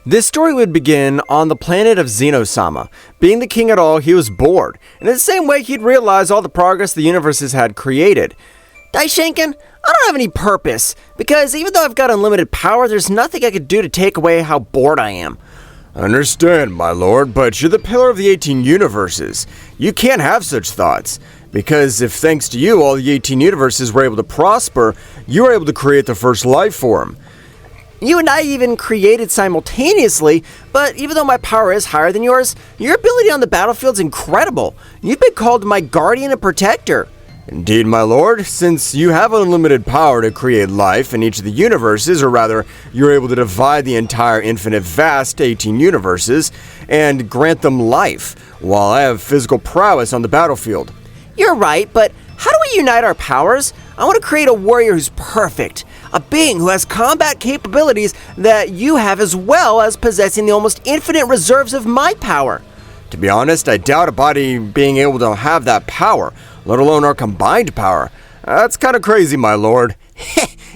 This story would begin on the planet of Zeno-sama. Being the king at all, he was bored, and in the same way he'd realize all the progress the universes had created. Daishankin, I don't have any purpose, because even though I've got unlimited power, there's nothing I could do to take away how bored I am. I understand, my lord, but you're the pillar of the 18 universes. You can't have such thoughts, because if thanks to you all the 18 universes were able to prosper, you were able to create the first life form. You and I even created simultaneously, but even though my power is higher than yours, your ability on the battlefield's incredible. You've been called my guardian and protector. Indeed, my lord, since you have unlimited power to create life in each of the universes, or rather, you're able to divide the entire infinite vast 18 universes and grant them life, while I have physical prowess on the battlefield. You're right, but how do we unite our powers? I want to create a warrior who's perfect. A being who has combat capabilities that you have, as well as possessing the almost infinite reserves of my power. To be honest, I doubt a body being able to have that power, let alone our combined power. That's kind of crazy, my lord.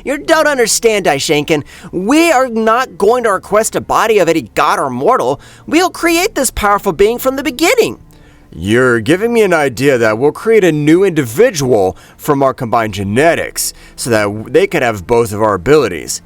You don't understand, Daishankin. We are not going to request a body of any god or mortal. We'll create this powerful being from the beginning. You're giving me an idea that we'll create a new individual from our combined genetics, so that they could have both of our abilities.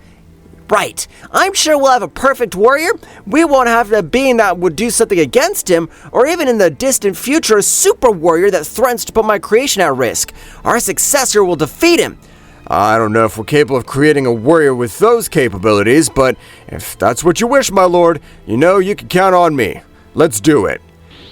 Right. I'm sure we'll have a perfect warrior. We won't have a being that would do something against him, or even in the distant future, a super warrior that threatens to put my creation at risk. Our successor will defeat him. I don't know if we're capable of creating a warrior with those capabilities, but if that's what you wish, my lord, you know you can count on me. Let's do it.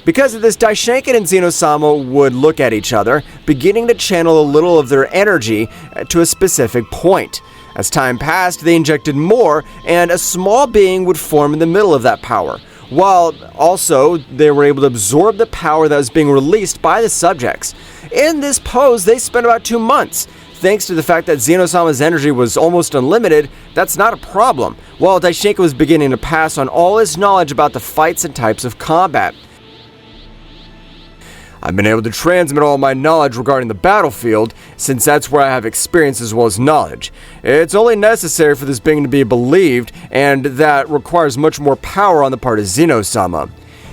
Because of this, Daishankin and Zeno-sama would look at each other, beginning to channel a little of their energy to a specific point. As time passed, they injected more, and a small being would form in the middle of that power, while also they were able to absorb the power that was being released by the subjects. In this pose, they spent about 2 months. Thanks to the fact that Zeno-sama's energy was almost unlimited, that's not a problem, while Daishankin was beginning to pass on all his knowledge about the fights and types of combat. I've been able to transmit all my knowledge regarding the battlefield, since that's where I have experience as well as knowledge. It's only necessary for this being to be believed, and that requires much more power on the part of Zeno-sama.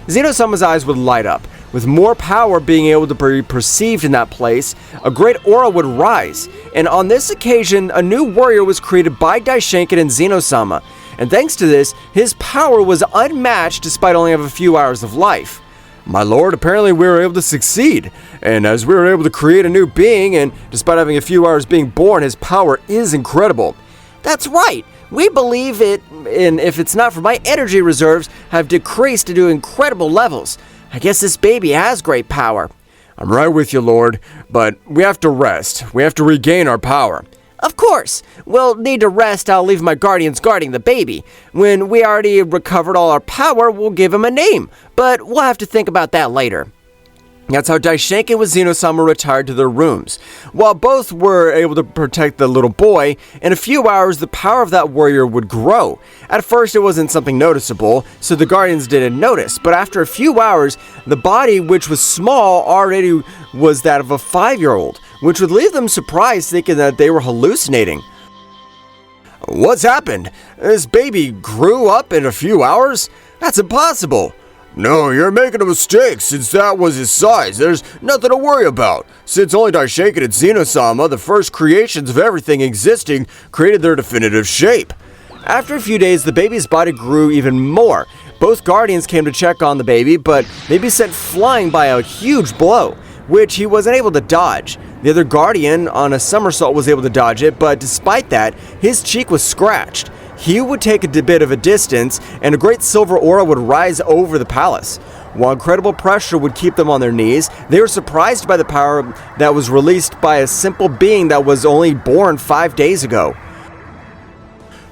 Zeno-sama's eyes would light up. With more power being able to be perceived in that place, a great aura would rise, and on this occasion, a new warrior was created by Daishankin and Zeno-sama, and thanks to this, his power was unmatched despite only having a few hours of life. My lord, apparently we were able to succeed, and as we were able to create a new being, and despite having a few hours being born, his power is incredible. That's right. We believe it, and if it's not for my energy reserves, have decreased to incredible levels. I guess this baby has great power. I'm right with you, lord, but we have to rest. We have to regain our power. Of course. We'll need to rest. I'll leave my guardians guarding the baby. When we already recovered all our power, we'll give him a name. But we'll have to think about that later. That's how Daishankin with Zeno-sama retired to their rooms. While both were able to protect the little boy, in a few hours the power of that warrior would grow. At first it wasn't something noticeable, so the guardians didn't notice, but after a few hours, the body, which was small, already was that of a 5-year-old, which would leave them surprised, thinking that they were hallucinating. What's happened? This baby grew up in a few hours? That's impossible. No, you're making a mistake, since that was his size. There's nothing to worry about. Since only Daishankin and Zeno-sama, the first creations of everything existing, created their definitive shape. After a few days, the baby's body grew even more. Both guardians came to check on the baby, but they'd be sent flying by a huge blow, which he wasn't able to dodge. The other guardian, on a somersault, was able to dodge it, but despite that, his cheek was scratched. He would take a bit of a distance, and a great silver aura would rise over the palace. While incredible pressure would keep them on their knees, they were surprised by the power that was released by a simple being that was only born 5 days ago.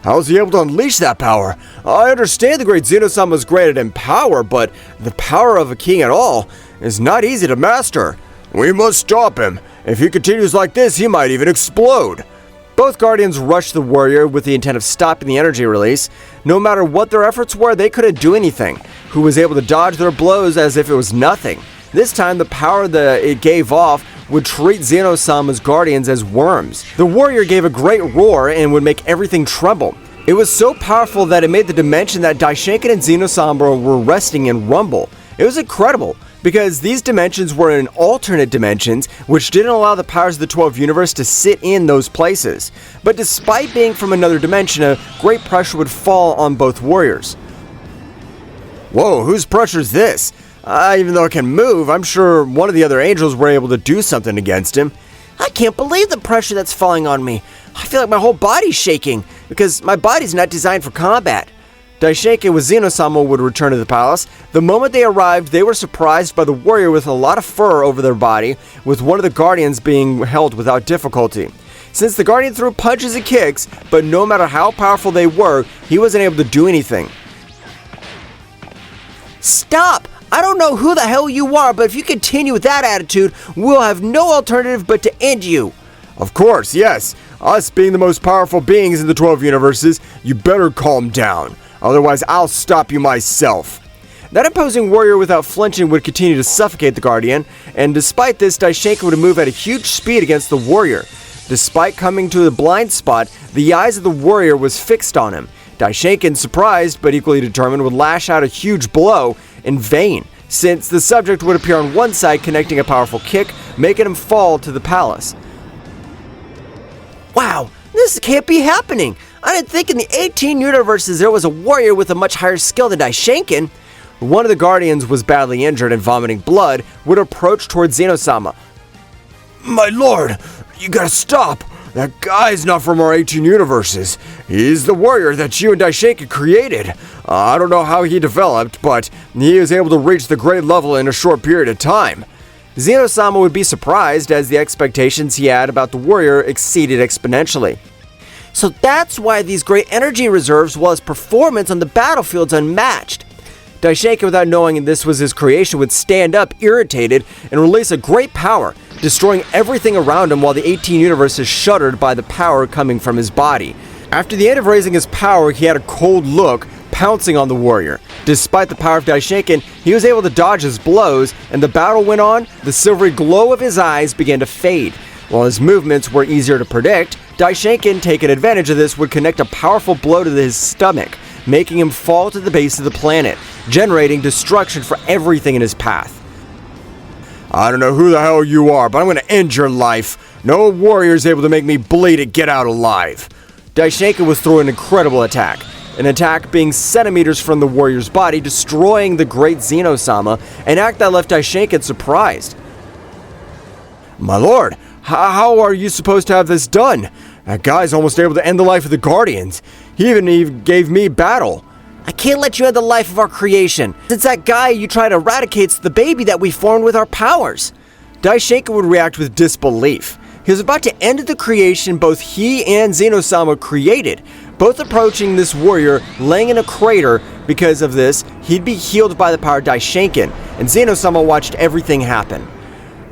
How was he able to unleash that power? I understand the great Zeno-sama is great in power, but the power of a king at all is not easy to master. We must stop him. If he continues like this, he might even explode. Both guardians rushed the warrior with the intent of stopping the energy release. No matter what their efforts were, they couldn't do anything. Who was able to dodge their blows as if it was nothing. This time, the power that it gave off would treat Zeno-sama's guardians as worms. The warrior gave a great roar and would make everything tremble. It was so powerful that it made the dimension that Daishankin and Zeno-sama were resting in rumble. It was incredible, because these dimensions were in alternate dimensions, which didn't allow the powers of the 12 universe to sit in those places. But despite being from another dimension, a great pressure would fall on both warriors. Whoa, whose pressure is this? Even though it can move, I'm sure one of the other angels were able to do something against him. I can't believe the pressure that's falling on me. I feel like my whole body's shaking, because my body's not designed for combat. Daishankin with Zeno-sama would return to the palace. The moment they arrived, they were surprised by the warrior with a lot of fur over their body, with one of the guardians being held without difficulty. Since the guardian threw punches and kicks, but no matter how powerful they were, he wasn't able to do anything. Stop! I don't know who the hell you are, but if you continue with that attitude, we'll have no alternative but to end you. Of course, yes. Us being the most powerful beings in the 12 universes, you better calm down. Otherwise, I'll stop you myself. That imposing warrior without flinching would continue to suffocate the guardian, and despite this, Daishankin would move at a huge speed against the warrior. Despite coming to the blind spot, the eyes of the warrior was fixed on him. Daishankin, surprised but equally determined, would lash out a huge blow in vain, since the subject would appear on one side connecting a powerful kick, making him fall to the palace. Wow, this can't be happening. I didn't think in the 18 universes there was a warrior with a much higher skill than Daishankin. One of the guardians was badly injured and vomiting blood, would approach towards Zeno-sama. My lord, you gotta stop. That guy's not from our 18 universes. He's the warrior that you and Daishankin created. I don't know how he developed, but he was able to reach the great level in a short period of time. Zeno-sama would be surprised as the expectations he had about the warrior exceeded exponentially. So that's why these great energy reserves, while his performance on the battlefield's unmatched. Daishankin, without knowing this was his creation, would stand up irritated and release a great power, destroying everything around him while the 18 universes shuddered by the power coming from his body. After the end of raising his power, he had a cold look, pouncing on the warrior. Despite the power of Daishankin, he was able to dodge his blows, and the battle went on. The silvery glow of his eyes began to fade. While his movements were easier to predict, Daishankin, taking advantage of this, would connect a powerful blow to his stomach, making him fall to the base of the planet, generating destruction for everything in his path. I don't know who the hell you are, but I'm gonna end your life. No warrior's able to make me bleed and get out alive. Daishankin was through an incredible attack. An attack being centimeters from the warrior's body, destroying the great Zeno-sama, an act that left Daishankin surprised. My lord, how are you supposed to have this done? That guy's almost able to end the life of the Guardians. He even gave me battle. I can't let you end the life of our creation, since that guy you try to eradicate's the baby that we formed with our powers. Daishankin would react with disbelief. He was about to end the creation both he and Zeno-sama created, both approaching this warrior, laying in a crater. Because of this, he'd be healed by the power of Daishankin, and Zeno-sama watched everything happen.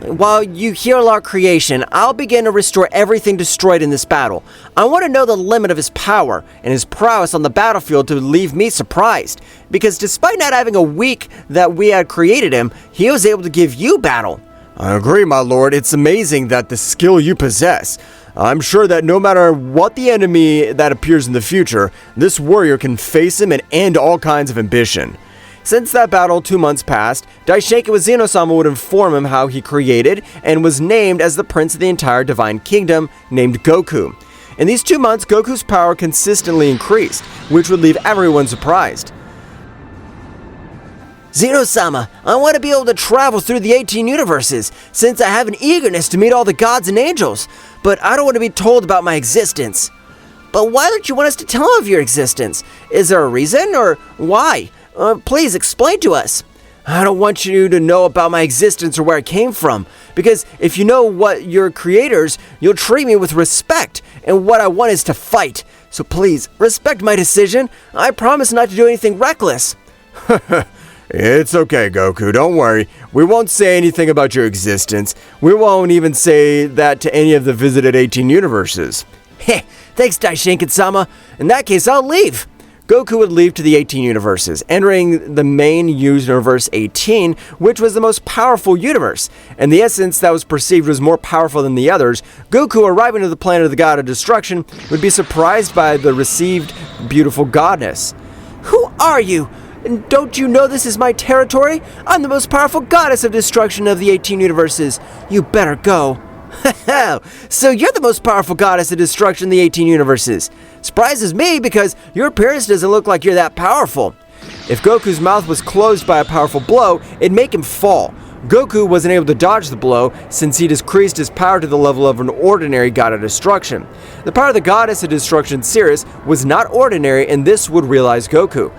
While you heal our creation, I'll begin to restore everything destroyed in this battle. I want to know the limit of his power and his prowess on the battlefield to leave me surprised, because despite not having a week that we had created him, he was able to give you battle. I agree, my lord. It's amazing that the skill you possess. I'm sure that no matter what the enemy that appears in the future, this warrior can face him and end all kinds of ambition. Since that battle 2 months passed, Daishankin with Zeno-sama would inform him how he created and was named as the prince of the entire divine kingdom, named Goku. In these 2 months, Goku's power consistently increased, which would leave everyone surprised. Zeno-sama, I want to be able to travel through the 18 universes, since I have an eagerness to meet all the gods and angels, but I don't want to be told about my existence. But why don't you want us to tell of your existence? Is there a reason, or why? Please explain to us. I don't want you to know about my existence or where I came from, because if you know what your creators, you'll treat me with respect, and what I want is to fight. So please, respect my decision. I promise not to do anything reckless. It's okay, Goku, don't worry. We won't say anything about your existence. We won't even say that to any of the visited 18 universes. Heh, thanks, Daishankin-sama. In that case, I'll leave. Goku would leave to the 18 universes, entering the main universe 18, which was the most powerful universe, and the essence that was perceived was more powerful than the others. Goku, arriving to the planet of the god of destruction, would be surprised by the received beautiful goddess. Who are you? And don't you know this is my territory? I'm the most powerful goddess of destruction of the 18 universes. You better go. So you're the most powerful goddess of destruction in the 18 universes. Surprises me because your appearance doesn't look like you're that powerful. If Goku's mouth was closed by a powerful blow, it'd make him fall. Goku wasn't able to dodge the blow since he'd decreased his power to the level of an ordinary god of destruction. The power of the goddess of destruction, Cirrus, was not ordinary, and this would realize Goku.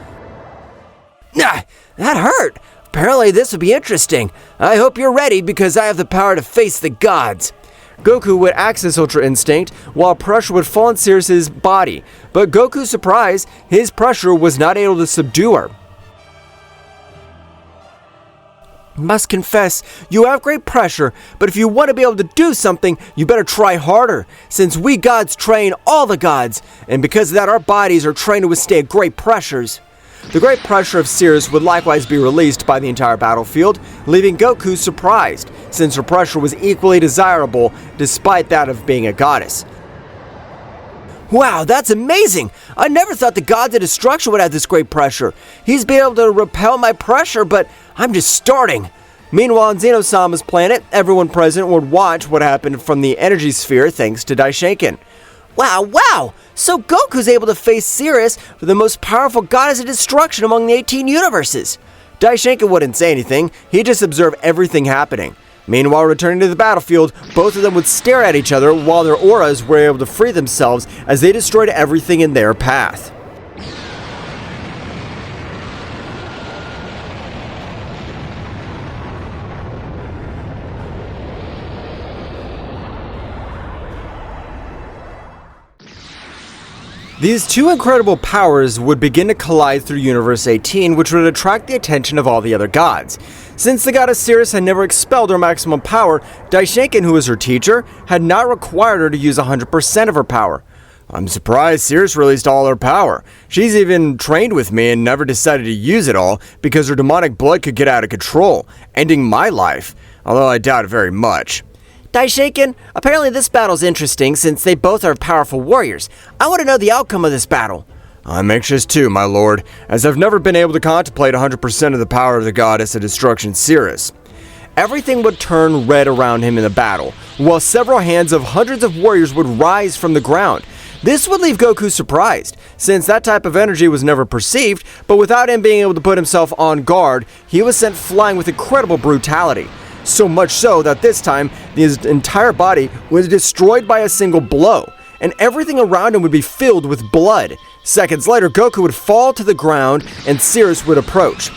Nah, that hurt. Apparently this will be interesting. I hope you're ready because I have the power to face the gods. Goku would access Ultra Instinct, while pressure would fall on Cirrus's body, but Goku's surprise, his pressure was not able to subdue her. Must confess, you have great pressure, but if you want to be able to do something, you better try harder, since we gods train all the gods, and because of that our bodies are trained to withstand great pressures. The great pressure of Cirrus would likewise be released by the entire battlefield, leaving Goku surprised, since her pressure was equally desirable despite that of being a goddess. Wow, that's amazing! I never thought the gods of destruction would have this great pressure. He's been able to repel my pressure, but I'm just starting. Meanwhile, on Zeno-sama's planet, everyone present would watch what happened from the energy sphere thanks to Daishankin. Wow! So Goku's able to face Cirrus, the most powerful goddess of destruction among the 18 universes. Daishankin wouldn't say anything, he'd just observe everything happening. Meanwhile, returning to the battlefield, both of them would stare at each other while their auras were able to free themselves as they destroyed everything in their path. These two incredible powers would begin to collide through Universe 18, which would attract the attention of all the other gods. Since the goddess Cirrus had never expelled her maximum power, Daishankin, who was her teacher, had not required her to use 100% of her power. I'm surprised Cirrus released all her power. She's even trained with me and never decided to use it all because her demonic blood could get out of control, ending my life, although I doubt it very much. Daishankin, apparently this battle's interesting since they both are powerful warriors. I want to know the outcome of this battle. I'm anxious too, my lord, as I've never been able to contemplate 100% of the power of the goddess of destruction, Cirrus. Everything would turn red around him in the battle, while several hands of hundreds of warriors would rise from the ground. This would leave Goku surprised, since that type of energy was never perceived, but without him being able to put himself on guard, he was sent flying with incredible brutality. So much so that this time, his entire body was destroyed by a single blow, and everything around him would be filled with blood. Seconds later, Goku would fall to the ground, and Cirrus would approach.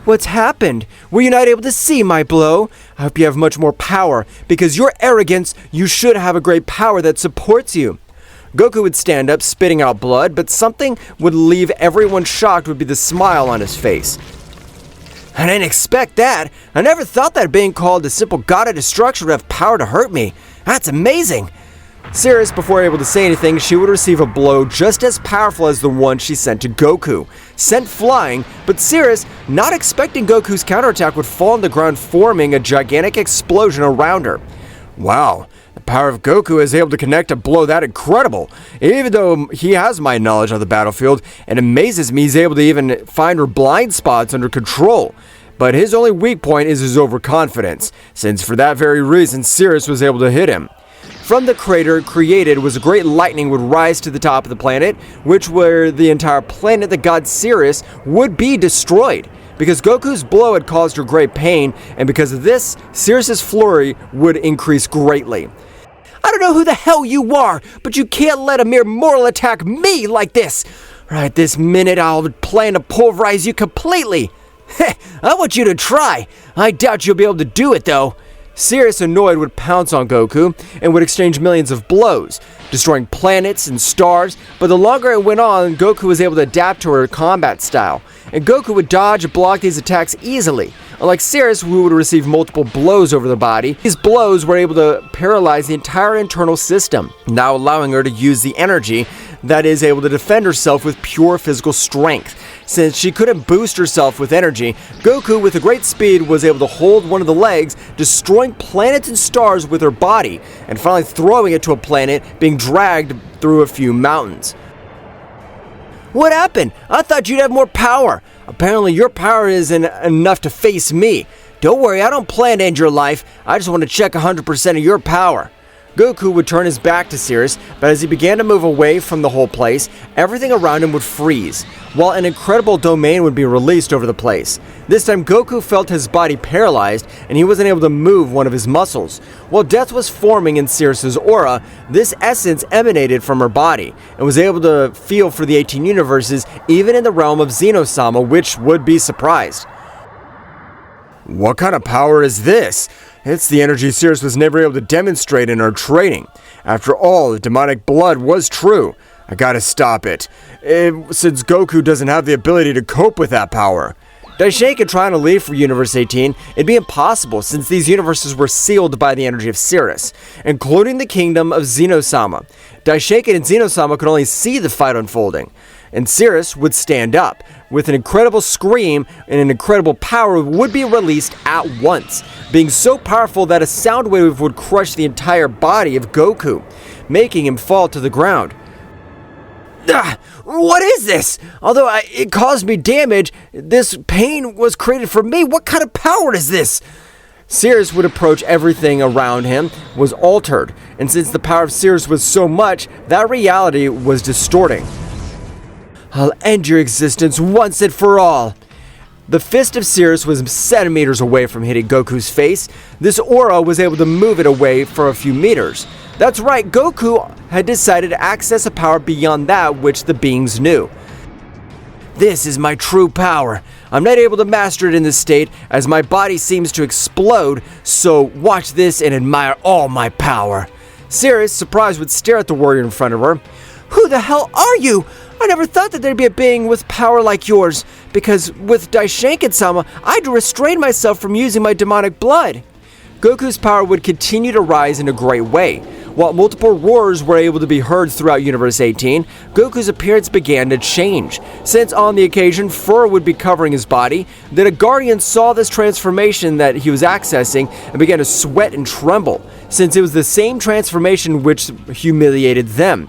What's happened? Were you not able to see my blow? I hope you have much more power, because your arrogance, you should have a great power that supports you. Goku would stand up, spitting out blood, but something would leave everyone shocked would be the smile on his face. I didn't expect that. I never thought that being called a simple god of destruction would have power to hurt me. That's amazing. Cirrus, before able to say anything, she would receive a blow just as powerful as the one she sent to Goku. Sent flying, but Cirrus, not expecting Goku's counterattack, would fall on the ground, forming a gigantic explosion around her. Wow, the power of Goku is able to connect a blow that incredible. Even though he has my knowledge of the battlefield, it amazes me he's able to even find her blind spots under control. But his only weak point is his overconfidence, since for that very reason Cirrus was able to hit him. From the crater created was a great lightning would rise to the top of the planet, which where the entire planet, the god Cirrus, would be destroyed. Because Goku's blow had caused her great pain, and because of this, Cirrus's flurry would increase greatly. I don't know who the hell you are, but you can't let a mere mortal attack me like this. Right this minute, I'll plan to pulverize you completely. I want you to try. I doubt you'll be able to do it, though. Cirrus, annoyed, would pounce on Goku and would exchange millions of blows, destroying planets and stars, but the longer it went on, Goku was able to adapt to her combat style, and Goku would dodge and block these attacks easily. Unlike Cirrus, who would receive multiple blows over the body, these blows were able to paralyze the entire internal system, now allowing her to use the energy that is able to defend herself with pure physical strength. Since she couldn't boost herself with energy, Goku, with a great speed, was able to hold one of the legs, destroying planets and stars with her body, and finally throwing it to a planet, being dragged through a few mountains. What happened? I thought you'd have more power. Apparently your power isn't enough to face me. Don't worry, I don't plan to end your life. I just want to check 100% of your power. Goku would turn his back to Cirrus, but as he began to move away from the whole place, everything around him would freeze, while an incredible domain would be released over the place. This time Goku felt his body paralyzed, and he wasn't able to move one of his muscles. While death was forming in Cirrus's aura, this essence emanated from her body, and was able to feel for the 18 universes, even in the realm of Zeno-sama, which would be surprised. What kind of power is this? It's the energy Cirrus was never able to demonstrate in her training. After all, the demonic blood was true. I gotta stop it. Since Goku doesn't have the ability to cope with that power. Daishankin trying to leave for Universe 18, it'd be impossible since these universes were sealed by the energy of Cirrus, including the kingdom of Zeno-sama. Daishankin and Zeno-sama could only see the fight unfolding, and Cirrus would stand up. With an incredible scream and an incredible power would be released at once, being so powerful that a sound wave would crush the entire body of Goku, making him fall to the ground. What is this? Although it caused me damage, this pain was created for me. What kind of power is this? Cirrus would approach. Everything around him was altered, and since the power of Cirrus was so much, that reality was distorting. I'll end your existence once and for all. The fist of Cirrus was centimeters away from hitting Goku's face. This aura was able to move it away for a few meters. That's right, Goku had decided to access a power beyond that which the beings knew. This is my true power. I'm not able to master it in this state as my body seems to explode, so watch this and admire all my power. Cirrus, surprised, would stare at the warrior in front of her. Who the hell are you? I never thought that there'd be a being with power like yours, because with Daishankin-sama, I'd restrain myself from using my demonic blood. Goku's power would continue to rise in a great way. While multiple roars were able to be heard throughout Universe 18, Goku's appearance began to change. Since on the occasion fur would be covering his body, then a guardian saw this transformation that he was accessing and began to sweat and tremble, since it was the same transformation which humiliated them.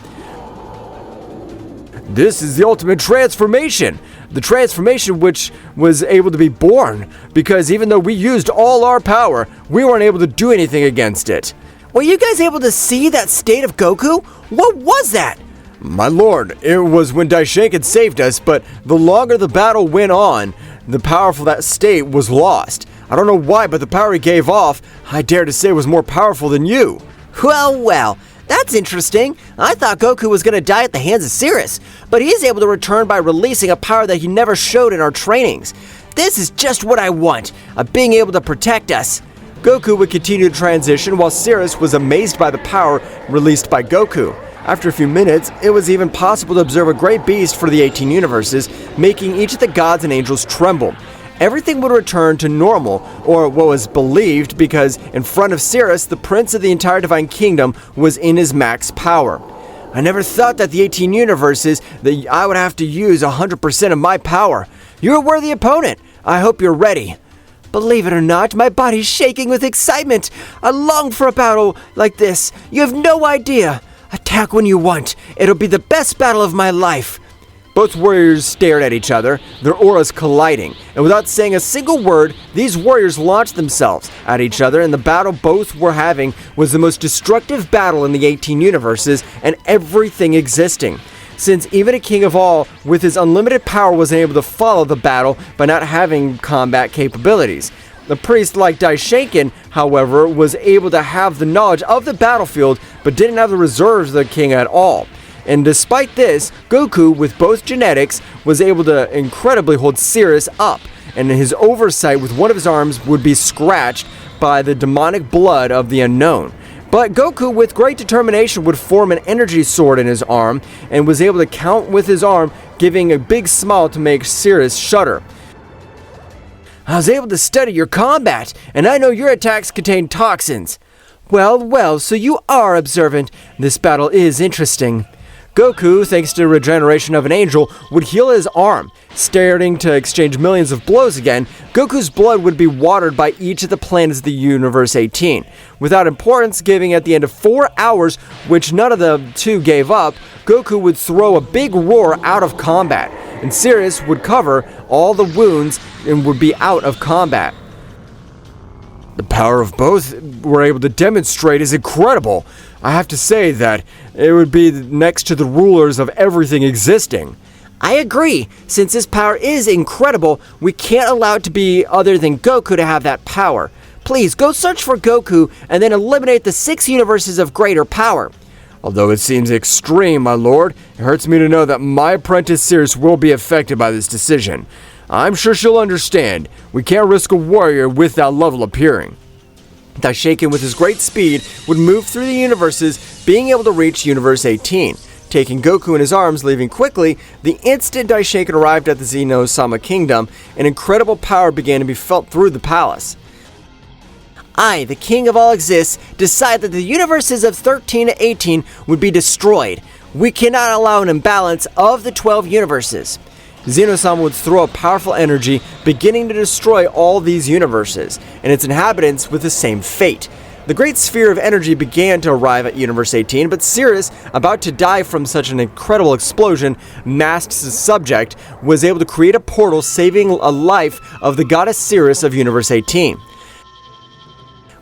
This is the ultimate transformation! The transformation which was able to be born, because even though we used all our power, we weren't able to do anything against it. Were you guys able to see that state of Goku? What was that? My lord, it was when Daishankin saved us, but the longer the battle went on, the powerful that state was lost. I don't know why, but the power he gave off, I dare to say, was more powerful than you. Well, that's interesting. I thought Goku was going to die at the hands of Cirrus, but he's able to return by releasing a power that he never showed in our trainings. This is just what I want, being able to protect us. Goku would continue to transition while Cirrus was amazed by the power released by Goku. After a few minutes, it was even possible to observe a great beast for the 18 universes, making each of the gods and angels tremble. Everything would return to normal, or what was believed, because in front of Cirrus, the prince of the entire divine kingdom was in his max power. I never thought that the 18 universes that I would have to use 100% of my power. You're a worthy opponent. I hope you're ready. Believe it or not, my body's shaking with excitement. I long for a battle like this. You have no idea. Attack when you want. It'll be the best battle of my life. Both warriors stared at each other, their auras colliding, and without saying a single word, these warriors launched themselves at each other, and the battle both were having was the most destructive battle in the 18 universes and everything existing. Since even a king of all with his unlimited power wasn't able to follow the battle by not having combat capabilities. The priest, like Daishankin, however, was able to have the knowledge of the battlefield but didn't have the reserves of the king at all. And despite this, Goku, with both genetics, was able to incredibly hold Cirrus up, and his oversight with one of his arms would be scratched by the demonic blood of the unknown. But Goku, with great determination, would form an energy sword in his arm, and was able to count with his arm, giving a big smile to make Cirrus shudder. I was able to study your combat, and I know your attacks contain toxins. Well, so you are observant. This battle is interesting. Goku, thanks to regeneration of an angel, would heal his arm. Starting to exchange millions of blows again, Goku's blood would be watered by each of the planets of the Universe 18. Without importance giving at the end of 4 hours, which none of the two gave up, Goku would throw a big roar out of combat, and Cirrus would cover all the wounds and would be out of combat. The power of both we're able to demonstrate is incredible. I have to say that it would be next to the rulers of everything existing. I agree. Since this power is incredible, we can't allow it to be other than Goku to have that power. Please, go search for Goku and then eliminate the 6 universes of greater power. Although it seems extreme, my lord, it hurts me to know that my apprentice Cirrus will be affected by this decision. I'm sure she'll understand. We can't risk a warrior with that level appearing. Daishankin, with his great speed, would move through the universes, being able to reach Universe 18. Taking Goku in his arms, leaving quickly, the instant Daishankin arrived at the Zeno-sama kingdom, an incredible power began to be felt through the palace. I, the king of all exists, decide that the universes of 13 to 18 would be destroyed. We cannot allow an imbalance of the 12 universes. Zeno-sama would throw a powerful energy, beginning to destroy all these universes, and its inhabitants with the same fate. The great sphere of energy began to arrive at Universe 18, but Cirrus, about to die from such an incredible explosion, masked as subject, was able to create a portal saving a life of the goddess Cirrus of Universe 18.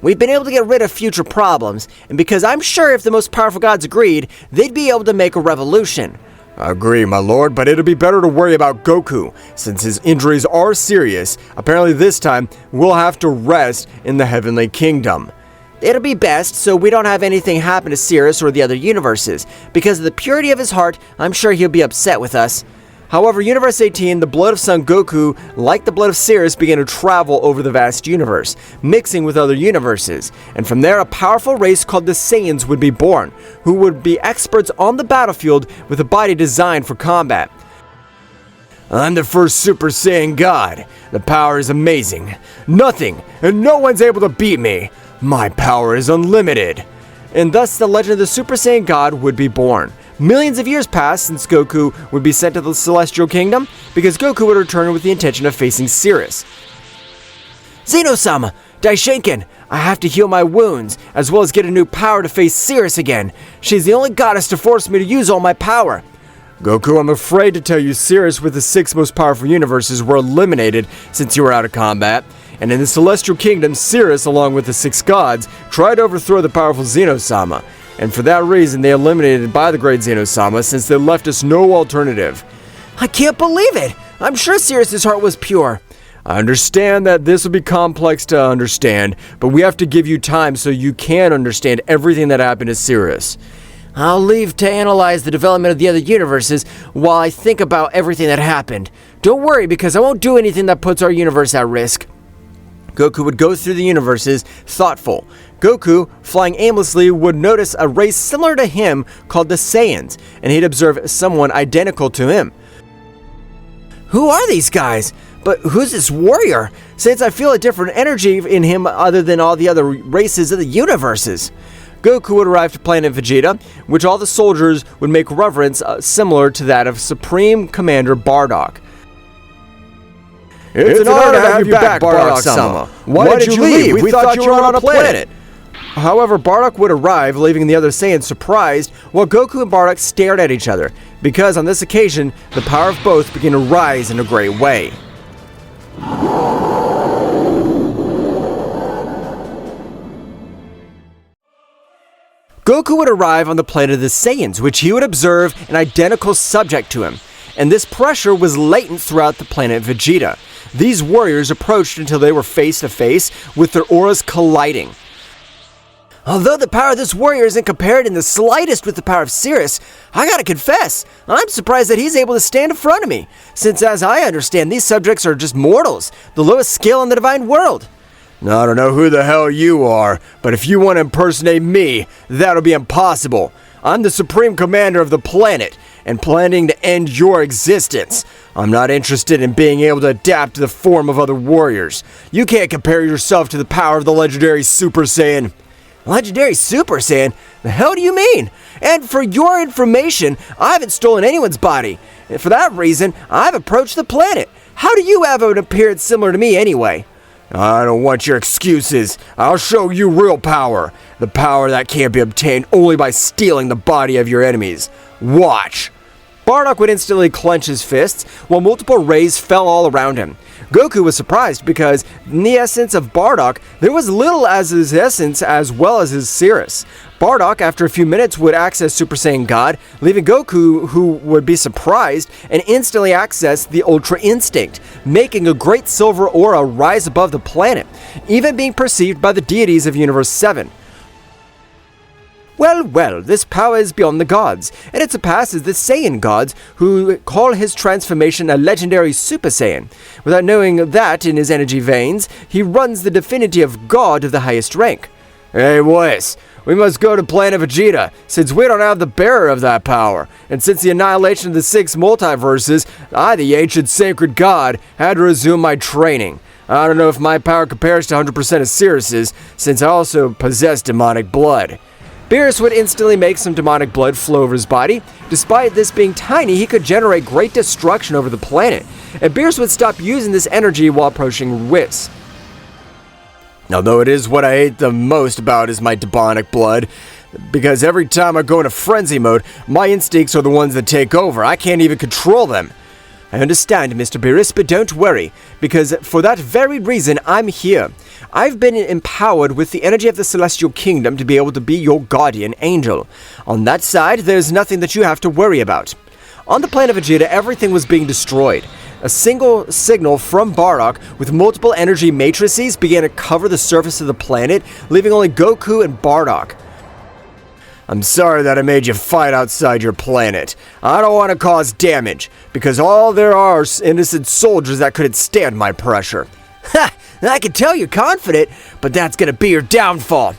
We've been able to get rid of future problems, and because I'm sure if the most powerful gods agreed, they'd be able to make a revolution. I agree, my lord, but it'll be better to worry about Goku, since his injuries are serious. Apparently this time, we'll have to rest in the Heavenly Kingdom. It'll be best so we don't have anything happen to Cirrus or the other universes. Because of the purity of his heart, I'm sure he'll be upset with us. However, Universe 18, the blood of Son Goku, like the blood of Cirrus, began to travel over the vast universe, mixing with other universes. And from there, a powerful race called the Saiyans would be born, who would be experts on the battlefield with a body designed for combat. I'm the first Super Saiyan God. The power is amazing. Nothing and no one's able to beat me. My power is unlimited. And thus the legend of the Super Saiyan God would be born. Millions of years passed since Goku would be sent to the Celestial Kingdom, because Goku would return with the intention of facing Cirrus. Zeno-sama, Daishankin, I have to heal my wounds, as well as get a new power to face Cirrus again. She's the only goddess to force me to use all my power. Goku, I'm afraid to tell you Cirrus with the 6 most powerful universes were eliminated since you were out of combat. And in the Celestial Kingdom, Cirrus, along with the 6 gods, tried to overthrow the powerful Zeno-sama. And for that reason, they eliminated by the great Zeno-sama, since they left us no alternative. I can't believe it! I'm sure Cirrus's heart was pure. I understand that this will be complex to understand, but we have to give you time so you can understand everything that happened to Cirrus. I'll leave to analyze the development of the other universes while I think about everything that happened. Don't worry, because I won't do anything that puts our universe at risk. Goku would go through the universes, thoughtful. Goku, flying aimlessly, would notice a race similar to him called the Saiyans, and he'd observe someone identical to him. Who are these guys? But who's this warrior? Since I feel a different energy in him other than all the other races of the universes. Goku would arrive to planet Vegeta, which all the soldiers would make reverence similar to that of Supreme Commander Bardock. It's an honor to have you back, Bardock-sama. Why did you leave? We thought you were on a planet. However, Bardock would arrive, leaving the other Saiyans surprised, while Goku and Bardock stared at each other, because on this occasion, the power of both began to rise in a great way. Goku would arrive on the planet of the Saiyans, which he would observe an identical subject to him, and this pressure was latent throughout the planet Vegeta. These warriors approached until they were face to face, with their auras colliding. Although the power of this warrior isn't compared in the slightest with the power of Cirrus, I gotta confess, I'm surprised that he's able to stand in front of me, since as I understand, these subjects are just mortals, the lowest scale in the divine world. I don't know who the hell you are, but if you want to impersonate me, that'll be impossible. I'm the Supreme Commander of the planet, and planning to end your existence. I'm not interested in being able to adapt to the form of other warriors. You can't compare yourself to the power of the legendary Super Saiyan. Legendary Super Saiyan? The hell do you mean? And for your information, I haven't stolen anyone's body. And for that reason, I've approached the planet. How do you have an appearance similar to me anyway? I don't want your excuses. I'll show you real power. The power that can't be obtained only by stealing the body of your enemies. Watch. Bardock would instantly clench his fists, while multiple rays fell all around him. Goku was surprised because, in the essence of Bardock, there was little as his essence as well as his Cirrus. Bardock, after a few minutes, would access Super Saiyan God, leaving Goku, who would be surprised, and instantly access the Ultra Instinct, making a great silver aura rise above the planet, even being perceived by the deities of Universe 7. Well, this power is beyond the gods, and it surpasses the Saiyan gods, who call his transformation a legendary Super Saiyan. Without knowing that in his energy veins, he runs the definitive god of the highest rank. Hey, Whis, we must go to planet Vegeta, since we don't have the bearer of that power, and since the annihilation of the 6 multiverses, I, the ancient sacred god, had to resume my training. I don't know if my power compares to 100% of Cirrus's, since I also possess demonic blood. Beerus would instantly make some demonic blood flow over his body. Despite this being tiny, he could generate great destruction over the planet, and Beerus would stop using this energy while approaching Whis. Although it is what I hate the most about is my demonic blood, because every time I go into frenzy mode, my instincts are the ones that take over. I can't even control them. I understand, Mr. Beerus, but don't worry, because for that very reason, I'm here. I've been empowered with the energy of the Celestial Kingdom to be able to be your guardian angel. On that side, there's nothing that you have to worry about. On the planet of Vegeta, everything was being destroyed. A single signal from Bardock with multiple energy matrices began to cover the surface of the planet, leaving only Goku and Bardock. I'm sorry that I made you fight outside your planet. I don't want to cause damage, because all there are innocent soldiers that couldn't stand my pressure. Ha! I can tell you're confident, but that's gonna be your downfall.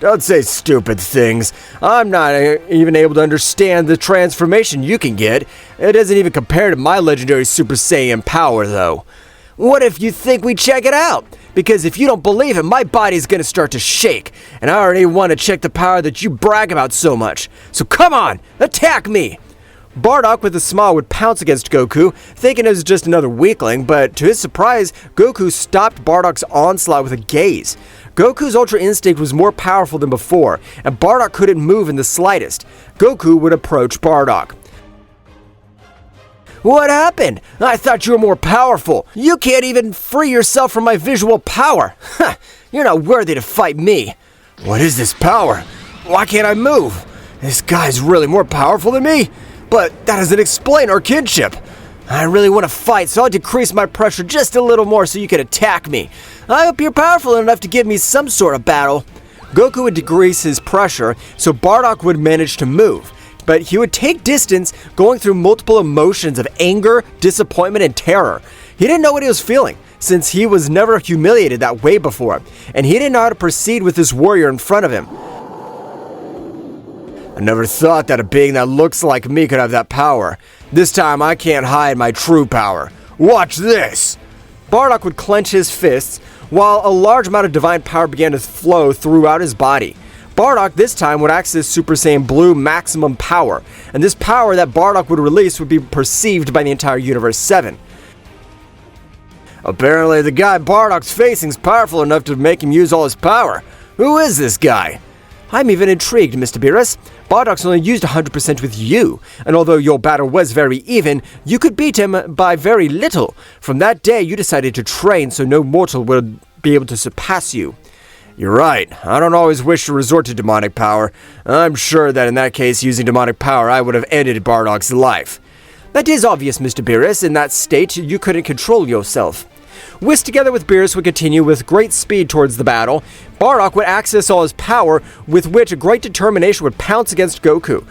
Don't say stupid things. I'm not even able to understand the transformation you can get. It doesn't even compare to my legendary Super Saiyan power, though. What if you think we check it out? Because if you don't believe it, my body's gonna start to shake, and I already want to check the power that you brag about so much. So come on, attack me! Bardock with a smile would pounce against Goku, thinking it was just another weakling, but to his surprise, Goku stopped Bardock's onslaught with a gaze. Goku's Ultra Instinct was more powerful than before, and Bardock couldn't move in the slightest. Goku would approach Bardock. What happened? I thought you were more powerful. You can't even free yourself from my visual power. Ha! You're not worthy to fight me. What is this power? Why can't I move? This guy's really more powerful than me. But that doesn't explain our kinship. I really want to fight, so I'll decrease my pressure just a little more so you can attack me. I hope you're powerful enough to give me some sort of battle. Goku would decrease his pressure, so Bardock would manage to move. But he would take distance, going through multiple emotions of anger, disappointment, and terror. He didn't know what he was feeling, since he was never humiliated that way before, and he didn't know how to proceed with this warrior in front of him. I never thought that a being that looks like me could have that power. This time I can't hide my true power. Watch this! Bardock would clench his fists, while a large amount of divine power began to flow throughout his body. Bardock this time would access Super Saiyan Blue maximum power, and this power that Bardock would release would be perceived by the entire Universe 7. Apparently the guy Bardock's facing is powerful enough to make him use all his power. Who is this guy? I'm even intrigued, Mr. Beerus. Bardock's only used 100% with you, and although your battle was very even, you could beat him by very little. From that day, you decided to train so no mortal would be able to surpass you. You're right. I don't always wish to resort to demonic power. I'm sure that in that case, using demonic power, I would have ended Bardock's life. That is obvious, Mr. Beerus. In that state, you couldn't control yourself. Whis together with Beerus would continue with great speed towards the battle. Bardock would access all his power, with which a great determination would pounce against Goku.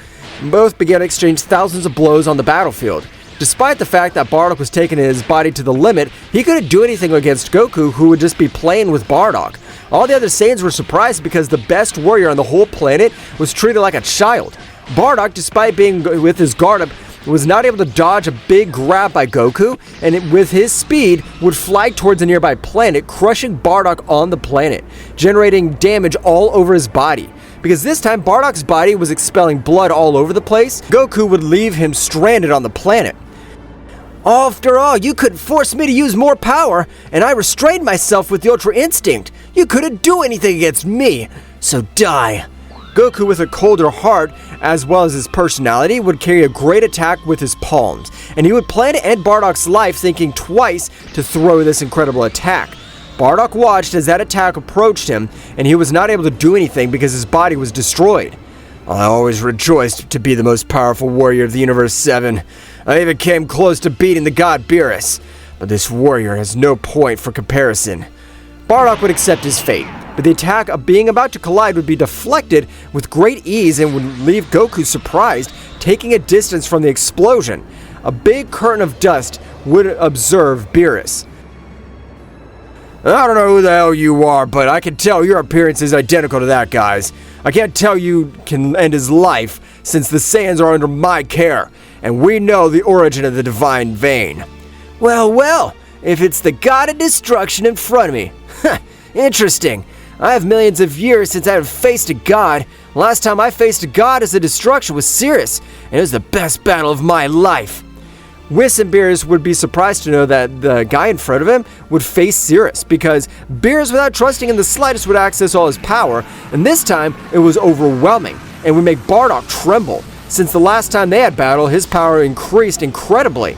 Both began to exchange thousands of blows on the battlefield. Despite the fact that Bardock was taking his body to the limit, he couldn't do anything against Goku, who would just be playing with Bardock. All the other Saiyans were surprised because the best warrior on the whole planet was treated like a child. Bardock, despite being with his guard up, was not able to dodge a big grab by Goku, and with his speed would fly towards a nearby planet, crushing Bardock on the planet, generating damage all over his body. Because this time Bardock's body was expelling blood all over the place, Goku would leave him stranded on the planet. After all, you couldn't force me to use more power, and I restrained myself with the Ultra Instinct. You couldn't do anything against me, so die. Goku, with a colder heart, as well as his personality, would carry a great attack with his palms, and he would plan to end Bardock's life, thinking twice to throw this incredible attack. Bardock watched as that attack approached him, and he was not able to do anything because his body was destroyed. I always rejoiced to be the most powerful warrior of the Universe 7. I even came close to beating the god Beerus, but this warrior has no point for comparison. Bardock would accept his fate, but the attack of being about to collide would be deflected with great ease and would leave Goku surprised, taking a distance from the explosion. A big curtain of dust would observe Beerus. I don't know who the hell you are, but I can tell your appearance is identical to that guy's. I can't tell you can end his life, since the Saiyans are under my care, and we know the origin of the divine vein. Well, if it's the god of destruction in front of me. Interesting. I have millions of years since I have faced a god. Last time I faced a god as a destruction was Cirrus, and it was the best battle of my life. Whis and Beerus would be surprised to know that the guy in front of him would face Cirrus, because Beerus, without trusting in the slightest, would access all his power, and this time it was overwhelming, and would make Bardock tremble. Since the last time they had battle, his power increased incredibly.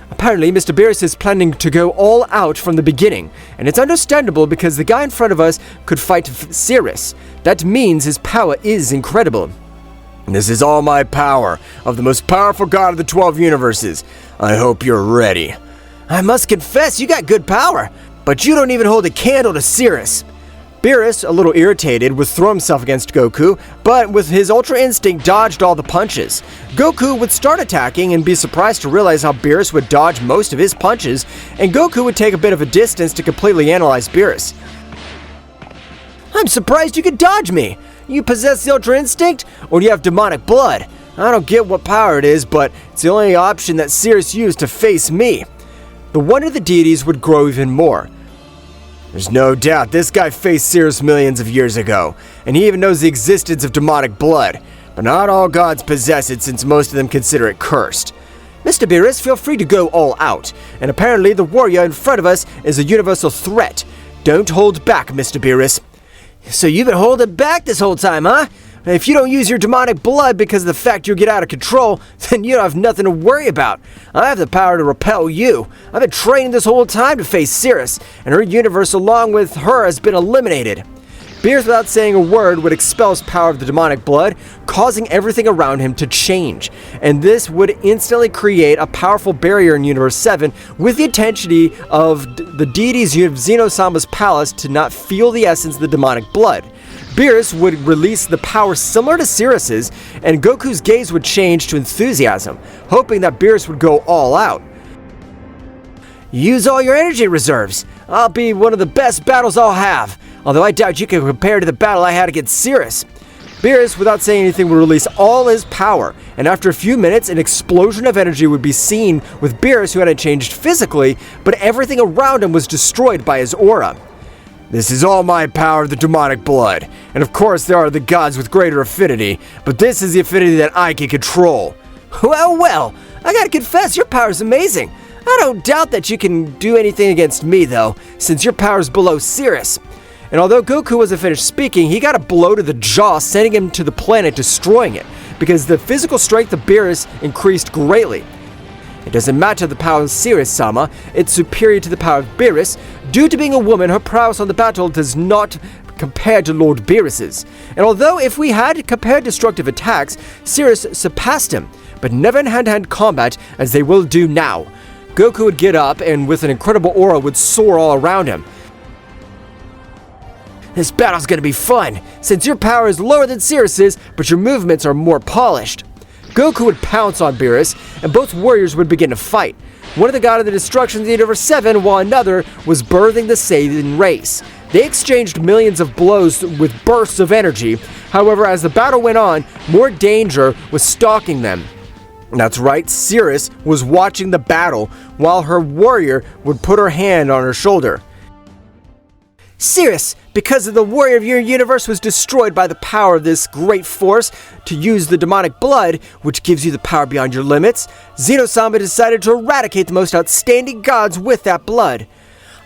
Apparently, Mr. Beerus is planning to go all out from the beginning, and it's understandable because the guy in front of us could fight Cirrus. That means his power is incredible. This is all my power, of the most powerful god of the 12 universes. I hope you're ready. I must confess, you got good power, but you don't even hold a candle to Cirrus. Beerus, a little irritated, would throw himself against Goku, but with his Ultra Instinct dodged all the punches. Goku would start attacking and be surprised to realize how Beerus would dodge most of his punches, and Goku would take a bit of a distance to completely analyze Beerus. I'm surprised you could dodge me. You possess the Ultra Instinct, or do you have demonic blood? I don't get what power it is, but it's the only option that Cirrus used to face me. The wonder of the deities would grow even more. There's no doubt this guy faced Cirrus millions of years ago, and he even knows the existence of demonic blood. But not all gods possess it, since most of them consider it cursed. Mr. Beerus, feel free to go all out, and apparently the warrior in front of us is a universal threat. Don't hold back, Mr. Beerus. So you've been holding back this whole time, huh? If you don't use your demonic blood because of the fact you get out of control, then you don't have nothing to worry about. I have the power to repel you. I've been training this whole time to face Cirrus, and her universe along with her has been eliminated. Beerus, without saying a word, would expel his power of the demonic blood, causing everything around him to change. And this would instantly create a powerful barrier in Universe 7 with the intensity of the deities of Zeno-sama's palace to not feel the essence of the demonic blood. Beerus would release the power similar to Cirrus's, and Goku's gaze would change to enthusiasm, hoping that Beerus would go all out. Use all your energy reserves. I'll be one of the best battles I'll have, although I doubt you can compare to the battle I had against Cirrus. Beerus, without saying anything, would release all his power, and after a few minutes, an explosion of energy would be seen with Beerus, who hadn't changed physically, but everything around him was destroyed by his aura. This is all my power of the demonic blood, and of course there are the gods with greater affinity, but this is the affinity that I can control. Well, I gotta confess, your power's amazing. I don't doubt that you can do anything against me, though, since your power's below Cirrus. And although Goku wasn't finished speaking, he got a blow to the jaw, sending him to the planet, destroying it, because the physical strength of Beerus increased greatly. It doesn't matter the power of Cirrus-sama, it's superior to the power of Beerus. Due to being a woman, her prowess on the battle does not compare to Lord Beerus's. And although if we had compared destructive attacks, Cirrus surpassed him, but never in hand-to-hand combat as they will do now. Goku would get up and with an incredible aura would soar all around him. This battle's gonna be fun, since your power is lower than Cirrus's, but your movements are more polished. Goku would pounce on Beerus, and both warriors would begin to fight. One of the god of the destruction of the Universe 7, while another was birthing the Saiyan race. They exchanged millions of blows with bursts of energy. However, as the battle went on, more danger was stalking them. That's right, Cirrus was watching the battle while her warrior would put her hand on her shoulder. Cirrus, because of the warrior of your universe was destroyed by the power of this great force to use the demonic blood, which gives you the power beyond your limits, Zeno-sama decided to eradicate the most outstanding gods with that blood.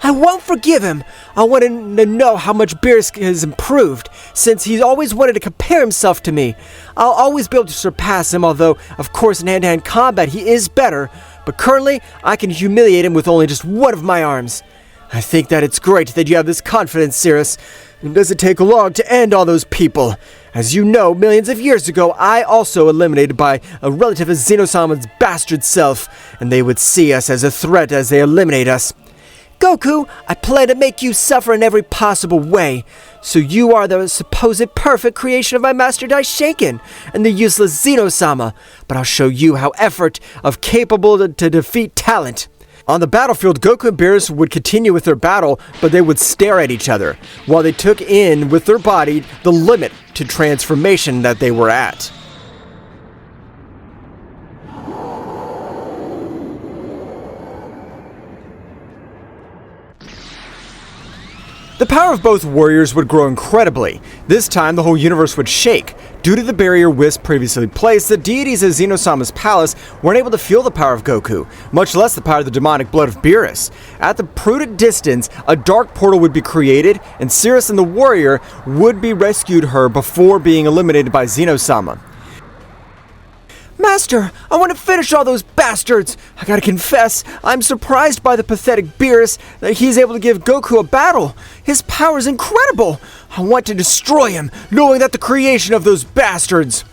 I won't forgive him. I want to know how much Beerus has improved, since he's always wanted to compare himself to me. I'll always be able to surpass him, although, of course, in hand-to-hand combat he is better, but currently I can humiliate him with only just one of my arms. I think that it's great that you have this confidence, Cirrus. It doesn't take long to end all those people. As you know, millions of years ago, I also eliminated by a relative of Zeno-sama's bastard self, and they would see us as a threat as they eliminate us. Goku, I plan to make you suffer in every possible way. So you are the supposed perfect creation of my master Daishankin and the useless Zeno-sama, but I'll show you how effort of capable to defeat talent. On the battlefield, Goku and Beerus would continue with their battle, but they would stare at each other, while they took in with their body the limit to transformation that they were at. The power of both warriors would grow incredibly. This time, the whole universe would shake. Due to the barrier Whis previously placed, the deities of Zeno-sama's palace weren't able to feel the power of Goku, much less the power of the demonic blood of Beerus. At the prudent distance, a dark portal would be created, and Cirrus and the warrior would be rescued her before being eliminated by Zeno-sama. Master, I want to finish all those bastards. I gotta confess, I'm surprised by the pathetic Beerus that he's able to give Goku a battle. His power is incredible. I want to destroy him, knowing that the creation of those bastards.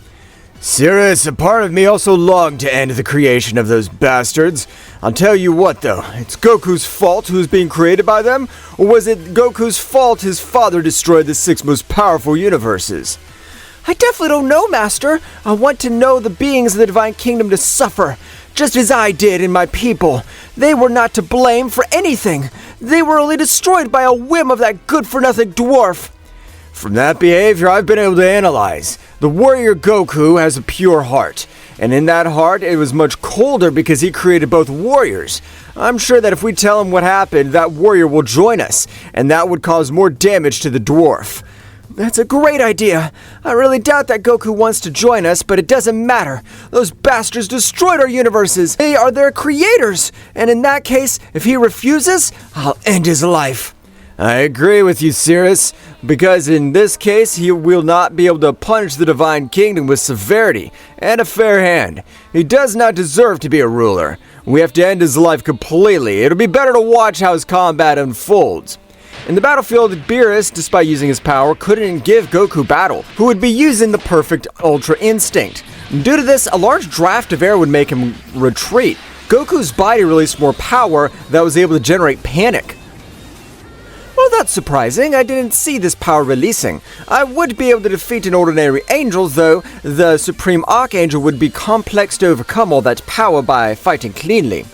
Cirrus, a part of me also longed to end the creation of those bastards. I'll tell you what, though, it's Goku's fault who's being created by them, or was it Goku's fault his father destroyed the 6 most powerful universes? I definitely don't know, Master. I want to know the beings of the Divine Kingdom to suffer, just as I did in my people. They were not to blame for anything. They were only destroyed by a whim of that good-for-nothing dwarf. From that behavior, I've been able to analyze. The warrior Goku has a pure heart, and in that heart, it was much colder because he created both warriors. I'm sure that if we tell him what happened, that warrior will join us, and that would cause more damage to the dwarf. That's a great idea. I really doubt that Goku wants to join us, but it doesn't matter. Those bastards destroyed our universes. They are their creators. And in that case, if he refuses, I'll end his life. I agree with you, Cirrus, because in this case, he will not be able to punish the Divine Kingdom with severity and a fair hand. He does not deserve to be a ruler. We have to end his life completely. It'll be better to watch how his combat unfolds. In the battlefield, Beerus, despite using his power, couldn't give Goku battle, who would be using the perfect Ultra Instinct. Due to this, a large draft of air would make him retreat. Goku's body released more power that was able to generate panic. Well, that's surprising. I didn't see this power releasing. I would be able to defeat an ordinary angel, though the Supreme Archangel would be complex to overcome all that power by fighting cleanly.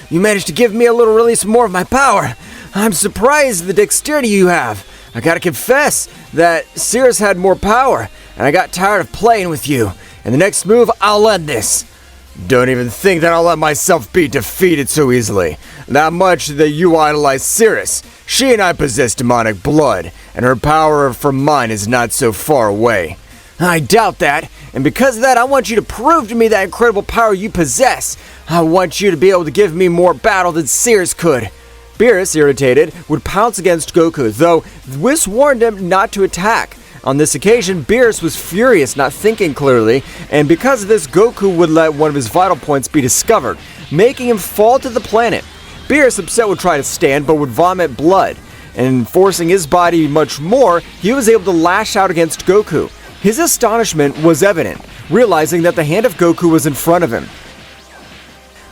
You managed to give me a little release more of my power. I'm surprised at the dexterity you have. I gotta confess that Cirrus had more power, and I got tired of playing with you. In the next move, I'll end this. Don't even think that I'll let myself be defeated so easily. Not much that you idolize Cirrus. She and I possess demonic blood, and her power from mine is not so far away. I doubt that, and because of that, I want you to prove to me that incredible power you possess. I want you to be able to give me more battle than Cirrus could. Beerus, irritated, would pounce against Goku, though Whis warned him not to attack. On this occasion, Beerus was furious, not thinking clearly, and because of this, Goku would let one of his vital points be discovered, making him fall to the planet. Beerus, upset, would try to stand, but would vomit blood, and forcing his body much more, he was able to lash out against Goku. His astonishment was evident, realizing that the hand of Goku was in front of him.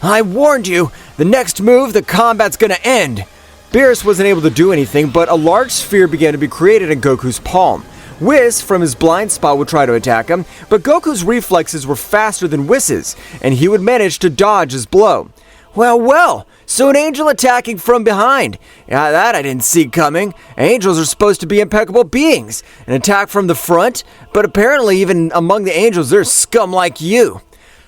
I warned you! The next move, the combat's gonna end! Beerus wasn't able to do anything, but a large sphere began to be created in Goku's palm. Whis, from his blind spot, would try to attack him, but Goku's reflexes were faster than Whis's, and he would manage to dodge his blow. Well, so an angel attacking from behind. Yeah, that I didn't see coming. Angels are supposed to be impeccable beings. An attack from the front, but apparently even among the angels there's scum like you.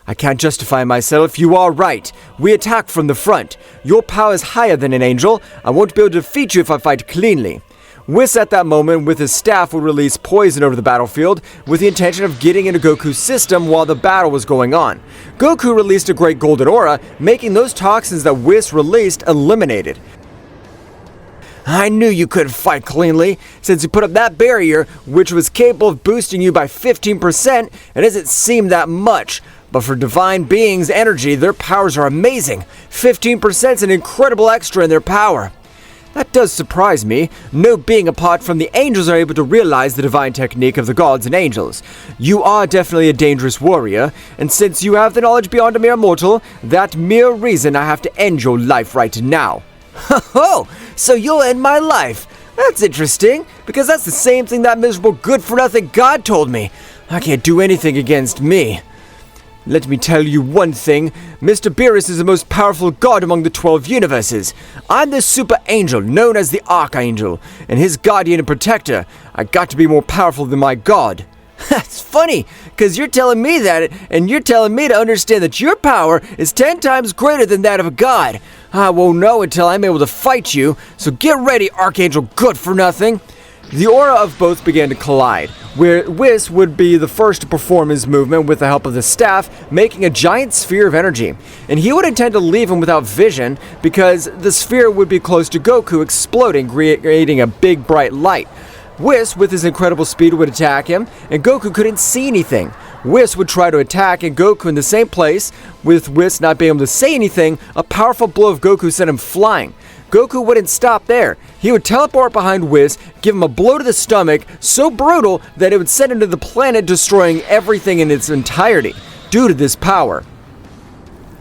I can't justify myself, you are right. We attack from the front. Your power is higher than an angel. I won't be able to defeat you if I fight cleanly. Whis at that moment with his staff would release poison over the battlefield with the intention of getting into Goku's system while the battle was going on. Goku released a great golden aura, making those toxins that Whis released eliminated. I knew you couldn't fight cleanly, since you put up that barrier, which was capable of boosting you by 15%, it doesn't seem that much. But for divine beings' energy, their powers are amazing. 15% is an incredible extra in their power. That does surprise me. No being apart from the angels are able to realize the divine technique of the gods and angels. You are definitely a dangerous warrior, and since you have the knowledge beyond a mere mortal, that mere reason I have to end your life right now. Ho! So you'll end my life. That's interesting, because that's the same thing that miserable good-for-nothing god told me. I can't do anything against me. Let me tell you one thing, Mr. Beerus is the most powerful god among the 12 universes. I'm the super angel known as the Archangel, and his guardian and protector. I got to be more powerful than my god. That's funny, because you're telling me that, and you're telling me to understand that your power is 10 times greater than that of a god. I won't know until I'm able to fight you, so get ready, Archangel Good-for-Nothing. The aura of both began to collide, where Whis would be the first to perform his movement with the help of the staff, making a giant sphere of energy. And he would intend to leave him without vision, because the sphere would be close to Goku, exploding, creating a big bright light. Whis, with his incredible speed, would attack him, and Goku couldn't see anything. Whis would try to attack, and Goku in the same place, with Whis not being able to say anything, a powerful blow of Goku sent him flying. Goku wouldn't stop there. He would teleport behind Whis, give him a blow to the stomach, so brutal that it would send him to the planet, destroying everything in its entirety, due to this power.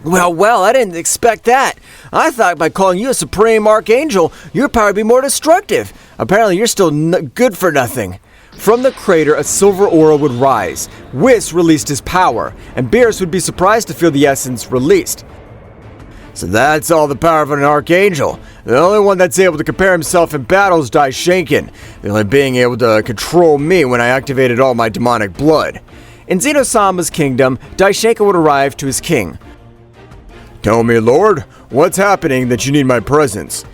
Well, I didn't expect that. I thought by calling you a Supreme Archangel, your power would be more destructive. Apparently, you're still good for nothing. From the crater, a silver aura would rise. Whis released his power, and Beerus would be surprised to feel the essence released. So that's all the power of an Archangel. The only one that's able to compare himself in battle is Daishankin, the only being able to control me when I activated all my demonic blood. In Zeno-sama's kingdom, Daishankin would arrive to his king. Tell me, Lord, what's happening that you need my presence?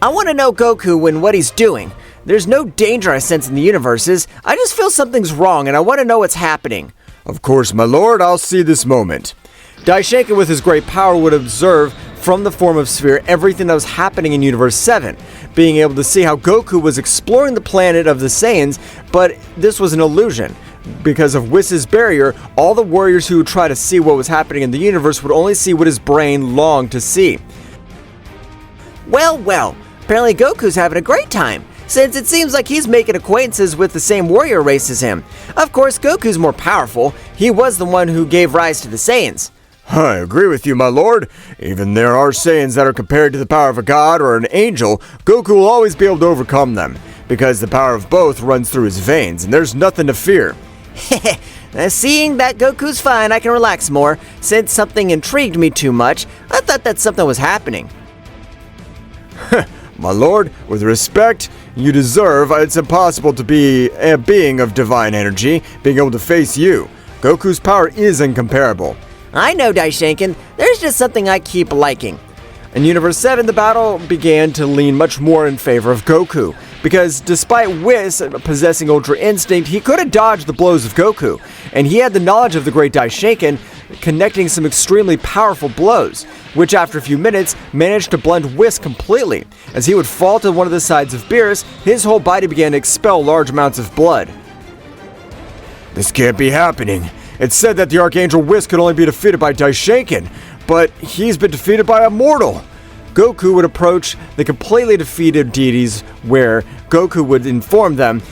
I want to know Goku and what he's doing. There's no danger I sense in the universes. I just feel something's wrong, and I want to know what's happening. Of course, my lord, I'll see this moment. Daishankin, with his great power, would observe from the form of sphere everything that was happening in Universe 7, being able to see how Goku was exploring the planet of the Saiyans, but this was an illusion. Because of Whis' barrier, all the warriors who would try to see what was happening in the universe would only see what his brain longed to see. Well, apparently Goku's having a great time, since it seems like he's making acquaintances with the same warrior race as him. Of course, Goku's more powerful. He was the one who gave rise to the Saiyans. I agree with you, my lord. Even there are Saiyans that are compared to the power of a god or an angel, Goku will always be able to overcome them, because the power of both runs through his veins, and there's nothing to fear. Seeing that Goku's fine, I can relax more. Since something intrigued me too much, I thought that something was happening. My lord, with respect you deserve, it's impossible to be a being of divine energy, being able to face you. Goku's power is incomparable. I know, Daishankin. There's just something I keep liking. In Universe 7, the battle began to lean much more in favor of Goku, because despite Whis possessing Ultra Instinct, he could have dodged the blows of Goku, and he had the knowledge of the great Daishankin, connecting some extremely powerful blows, which after a few minutes managed to blunt Whis completely. As he would fall to one of the sides of Beerus, his whole body began to expel large amounts of blood. This can't be happening. It's said that the Archangel Whis could only be defeated by Daishankin, but he's been defeated by a mortal. Goku would approach the completely defeated deities, where Goku would inform them,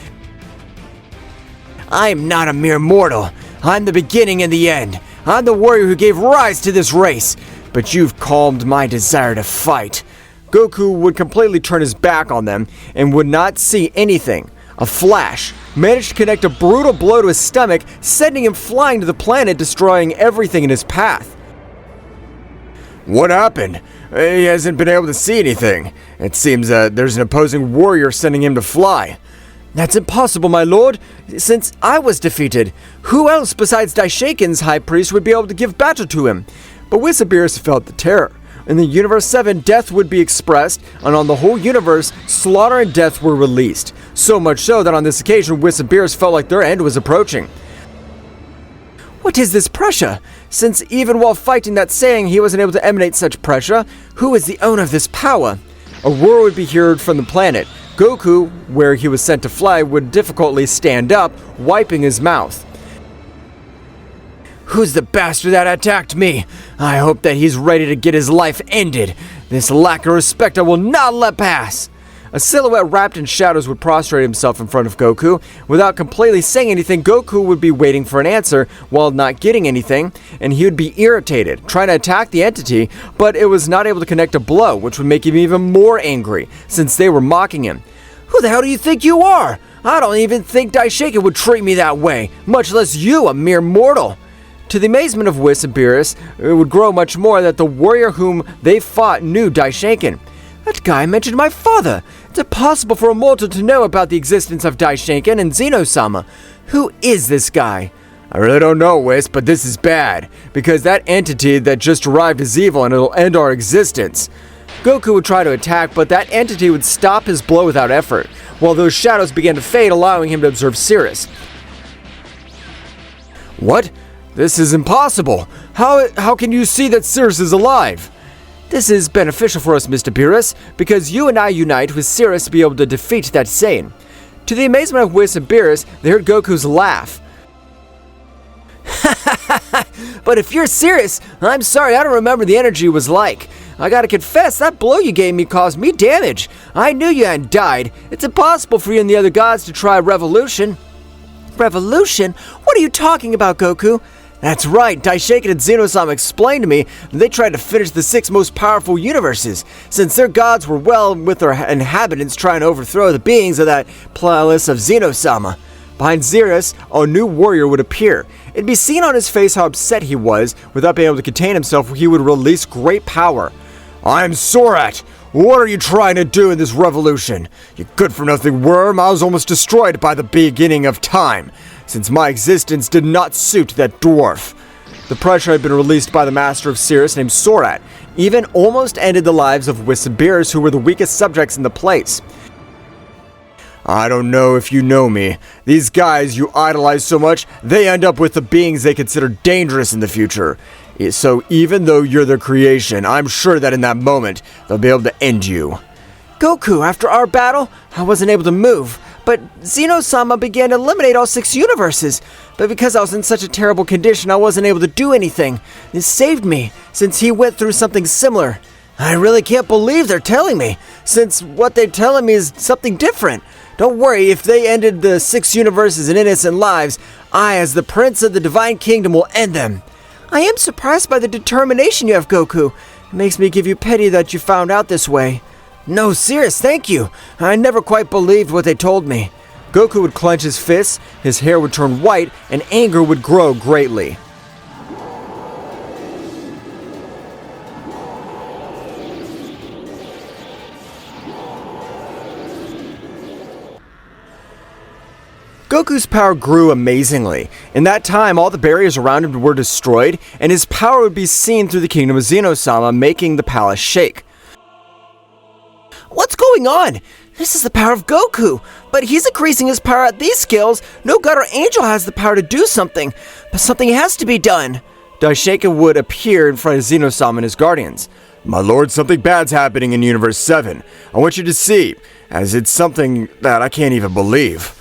I am not a mere mortal. I'm the beginning and the end. I'm the warrior who gave rise to this race, but you've calmed my desire to fight. Goku would completely turn his back on them and would not see anything. A flash managed to connect a brutal blow to his stomach, sending him flying to the planet, destroying everything in his path. What happened? He hasn't been able to see anything. It seems that there's an opposing warrior sending him to fly. That's impossible, my lord. Since I was defeated, who else besides Daishankin's high priest would be able to give battle to him? But Whis and Beerus felt the terror. In the Universe 7, death would be expressed, and on the whole universe, slaughter and death were released. So much so that on this occasion, Whis and Beerus felt like their end was approaching. What is this pressure? Since even while fighting that saying, he wasn't able to emanate such pressure, who is the owner of this power? A roar would be heard from the planet. Goku, where he was sent to fly, would difficultly stand up, wiping his mouth. Who's the bastard that attacked me? I hope that he's ready to get his life ended. This lack of respect I will not let pass. A silhouette wrapped in shadows would prostrate himself in front of Goku. Without completely saying anything, Goku would be waiting for an answer while not getting anything, and he would be irritated, trying to attack the entity, but it was not able to connect a blow, which would make him even more angry, since they were mocking him. Who the hell do you think you are? I don't even think Daishankin would treat me that way, much less you, a mere mortal. To the amazement of Whis and Beerus, it would grow much more that the warrior whom they fought knew Daishankin. That guy mentioned my father. It's impossible for a mortal to know about the existence of Daishankin and Zeno-sama. Who is this guy? I really don't know, Whis, but this is bad, because that entity that just arrived is evil and it'll end our existence. Goku would try to attack, but that entity would stop his blow without effort, while those shadows began to fade, allowing him to observe Cirrus. What? This is impossible. How can you see that Cirrus is alive? This is beneficial for us, Mr. Beerus, because you and I unite with Cirrus to be able to defeat that Saiyan. To the amazement of Whis and Beerus, they heard Goku's laugh. But if you're Cirrus, I'm sorry, I don't remember the energy was like. I gotta confess, that blow you gave me caused me damage. I knew you hadn't died. It's impossible for you and the other gods to try revolution. Revolution? What are you talking about, Goku? That's right, Daishankin and Zeno-sama explained to me that they tried to finish the 6 most powerful universes, since their gods were well with their inhabitants trying to overthrow the beings of that palace of Zeno-sama. Behind Cirrus, a new warrior would appear. It'd be seen on his face how upset he was. Without being able to contain himself, he would release great power. I'm Sorat! What are you trying to do in this revolution? You good-for-nothing worm, I was almost destroyed by the beginning of time, since my existence did not suit that dwarf. The pressure had been released by the master of Cirrus named Sorat, even almost ended the lives of Whis and Beerus, who were the weakest subjects in the place. I don't know if you know me. These guys you idolize so much, they end up with the beings they consider dangerous in the future. So even though you're their creation, I'm sure that in that moment, they'll be able to end you. Goku, after our battle, I wasn't able to move, but Zeno-sama began to eliminate all 6 universes. But because I was in such a terrible condition, I wasn't able to do anything. It saved me, since he went through something similar. I really can't believe they're telling me, since what they're telling me is something different. Don't worry, if they ended the 6 universes in innocent lives, I, as the Prince of the Divine Kingdom, will end them. I am surprised by the determination you have, Goku. It makes me give you pity that you found out this way. No, serious, thank you. I never quite believed what they told me. Goku would clench his fists, his hair would turn white, and anger would grow greatly. Goku's power grew amazingly. In that time, all the barriers around him were destroyed, and his power would be seen through the kingdom of Zeno-sama, making the palace shake. What's going on? This is the power of Goku, but he's increasing his power at these scales. No god or angel has the power to do something, but something has to be done. Daishankin would appear in front of Zeno-sama and his guardians. My lord, something bad's happening in Universe 7. I want you to see, as it's something that I can't even believe.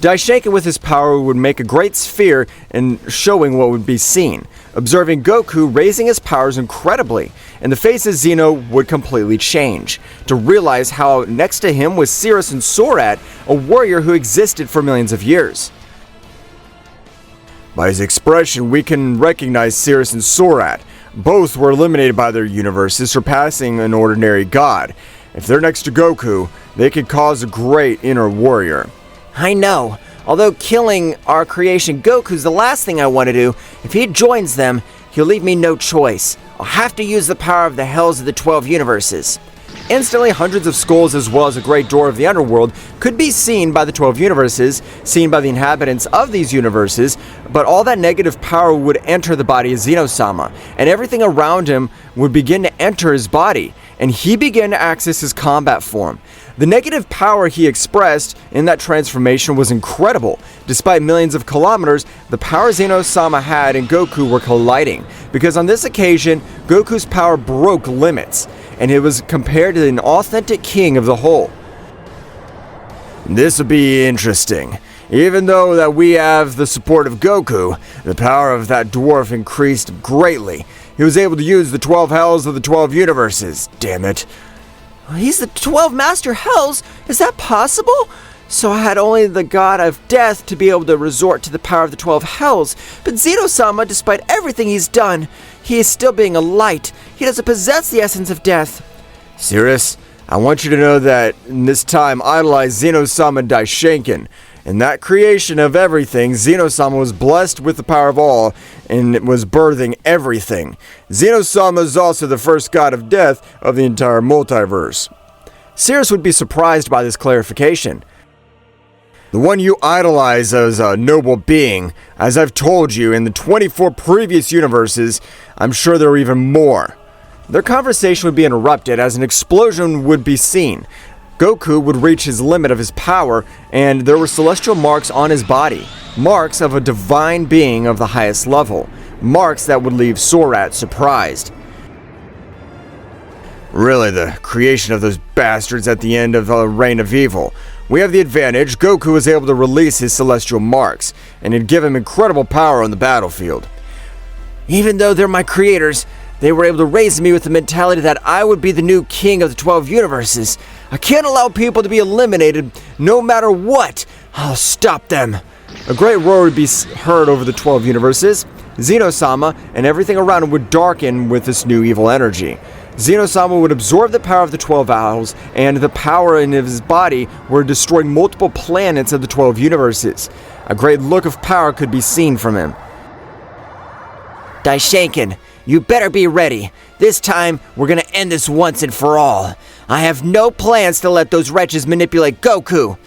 Daishankin with his power would make a great sphere and showing what would be seen. Observing Goku raising his powers incredibly, and the face of Zeno would completely change, to realize how next to him was Cirrus and Sorat, a warrior who existed for millions of years. By his expression, we can recognize Cirrus and Sorat. Both were eliminated by their universes, surpassing an ordinary god. If they're next to Goku, they could cause a great inner warrior. I know. Although killing our creation Goku's the last thing I want to do, if he joins them, he'll leave me no choice. I'll have to use the power of the hells of the 12 universes. Instantly, hundreds of skulls as well as a great door of the underworld could be seen by the 12 universes, seen by the inhabitants of these universes, but all that negative power would enter the body of Zeno-sama, and everything around him would begin to enter his body, and he began to access his combat form. The negative power he expressed in that transformation was incredible. Despite millions of kilometers, the power Zeno-sama had and Goku were colliding, because on this occasion, Goku's power broke limits, and it was compared to an authentic king of the whole. This will be interesting. Even though that we have the support of Goku, the power of that dwarf increased greatly. He was able to use the 12 hells of the 12 universes. Damn it. He's the 12 Master Hells? Is that possible? So I had only the god of death to be able to resort to the power of the 12 hells. But Zeno-sama, despite everything he's done, he is still being a light. He doesn't possess the essence of death. Cirrus, I want you to know that in this time idolized Zeno-sama Daishankin. In that creation of everything, Zeno-sama was blessed with the power of all, and it was birthing everything. Zeno-sama is also the first god of death of the entire multiverse. Cirrus would be surprised by this clarification. The one you idolize as a noble being, as I've told you in the 24 previous universes, I'm sure there are even more. Their conversation would be interrupted as an explosion would be seen. Goku would reach his limit of his power, and there were celestial marks on his body. Marks of a divine being of the highest level. Marks that would leave Sorat surprised. Really, the creation of those bastards at the end of the Reign of Evil. We have the advantage. Goku was able to release his celestial marks, and it'd give him incredible power on the battlefield. Even though they're my creators, they were able to raise me with the mentality that I would be the new king of the 12 universes. I can't allow people to be eliminated no matter what. I'll stop them. A great roar would be heard over the 12 universes. Zeno-sama and everything around him would darken with this new evil energy. Zeno-sama would absorb the power of the 12 owls, and the power in his body were destroying multiple planets of the 12 universes. A great look of power could be seen from him. Daishankin, you better be ready. This time, we're gonna end this once and for all. I have no plans to let those wretches manipulate Goku.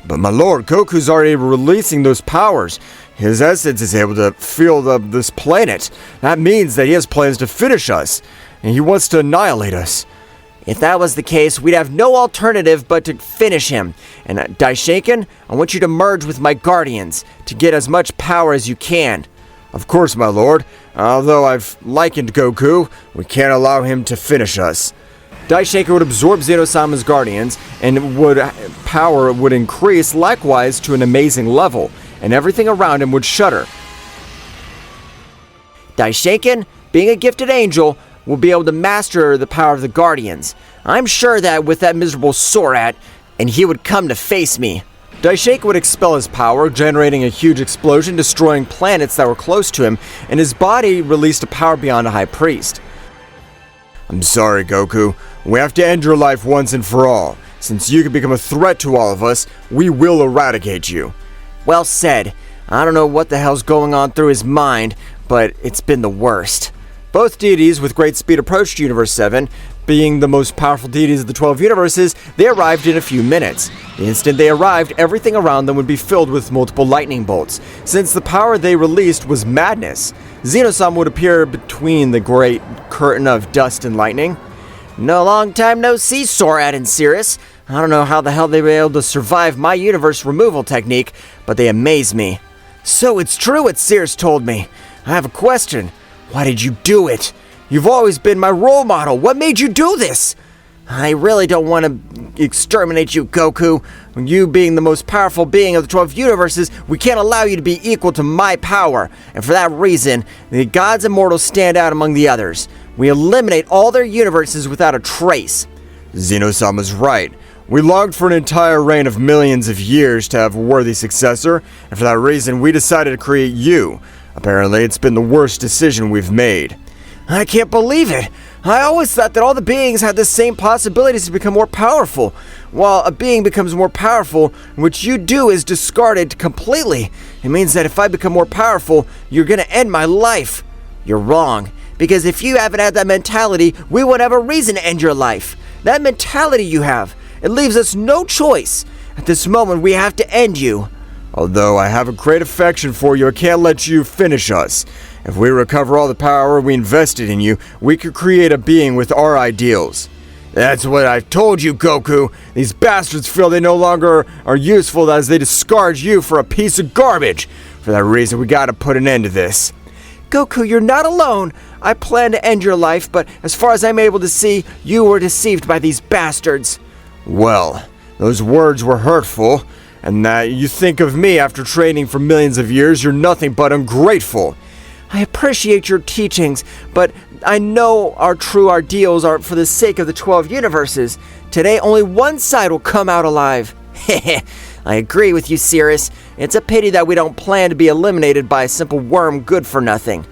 But my lord, Goku's already releasing those powers. His essence is able to fill this planet. That means that he has plans to finish us, and he wants to annihilate us. If that was the case, we'd have no alternative but to finish him. And Daishankin, I want you to merge with my guardians to get as much power as you can. Of course, my lord. Although I've likened Goku, we can't allow him to finish us. Daishankin would absorb Zeno-sama's guardians, and power would increase likewise to an amazing level, and everything around him would shudder. Daishankin, being a gifted angel, will be able to master the power of the guardians. I'm sure that with that miserable Sorat, and he would come to face me. Daishankin would expel his power, generating a huge explosion, destroying planets that were close to him, and his body released a power beyond a high priest. I'm sorry, Goku. We have to end your life once and for all. Since you could become a threat to all of us, we will eradicate you. Well said. I don't know what the hell's going on through his mind, but it's been the worst. Both deities with great speed approached Universe 7. Being the most powerful deities of the 12 universes, they arrived in a few minutes. The instant they arrived, everything around them would be filled with multiple lightning bolts, since the power they released was madness. Zeno-sama would appear between the great curtain of dust and lightning. No long time no see, Sorat and Cirrus. I don't know how the hell they were able to survive my universe removal technique, but they amaze me. So it's true what Cirrus told me. I have a question. Why did you do it? You've always been my role model. What made you do this? I really don't want to exterminate you, Goku. You being the most powerful being of the 12 universes, we can't allow you to be equal to my power. And for that reason, the gods and mortals stand out among the others. We eliminate all their universes without a trace. Zeno-sama's right. We longed for an entire reign of millions of years to have a worthy successor, and for that reason, we decided to create you. Apparently, it's been the worst decision we've made. I can't believe it. I always thought that all the beings had the same possibilities to become more powerful. While a being becomes more powerful, what you do is discarded completely. It means that if I become more powerful, you're gonna end my life. You're wrong. Because if you haven't had that mentality, we won't have a reason to end your life. That mentality you have, it leaves us no choice. At this moment, we have to end you. Although I have a great affection for you, I can't let you finish us. If we recover all the power we invested in you, we could create a being with our ideals. That's what I've told you, Goku. These bastards feel they no longer are useful as they discard you for a piece of garbage. For that reason, we gotta put an end to this. Goku, you're not alone. I plan to end your life, but as far as I'm able to see, you were deceived by these bastards. Well, those words were hurtful, and that you think of me after training for millions of years, you're nothing but ungrateful. I appreciate your teachings, but I know our true ideals are for the sake of the 12 universes. Today, only one side will come out alive. Heh. I agree with you, Cirrus. It's a pity that we don't plan to be eliminated by a simple worm good for nothing.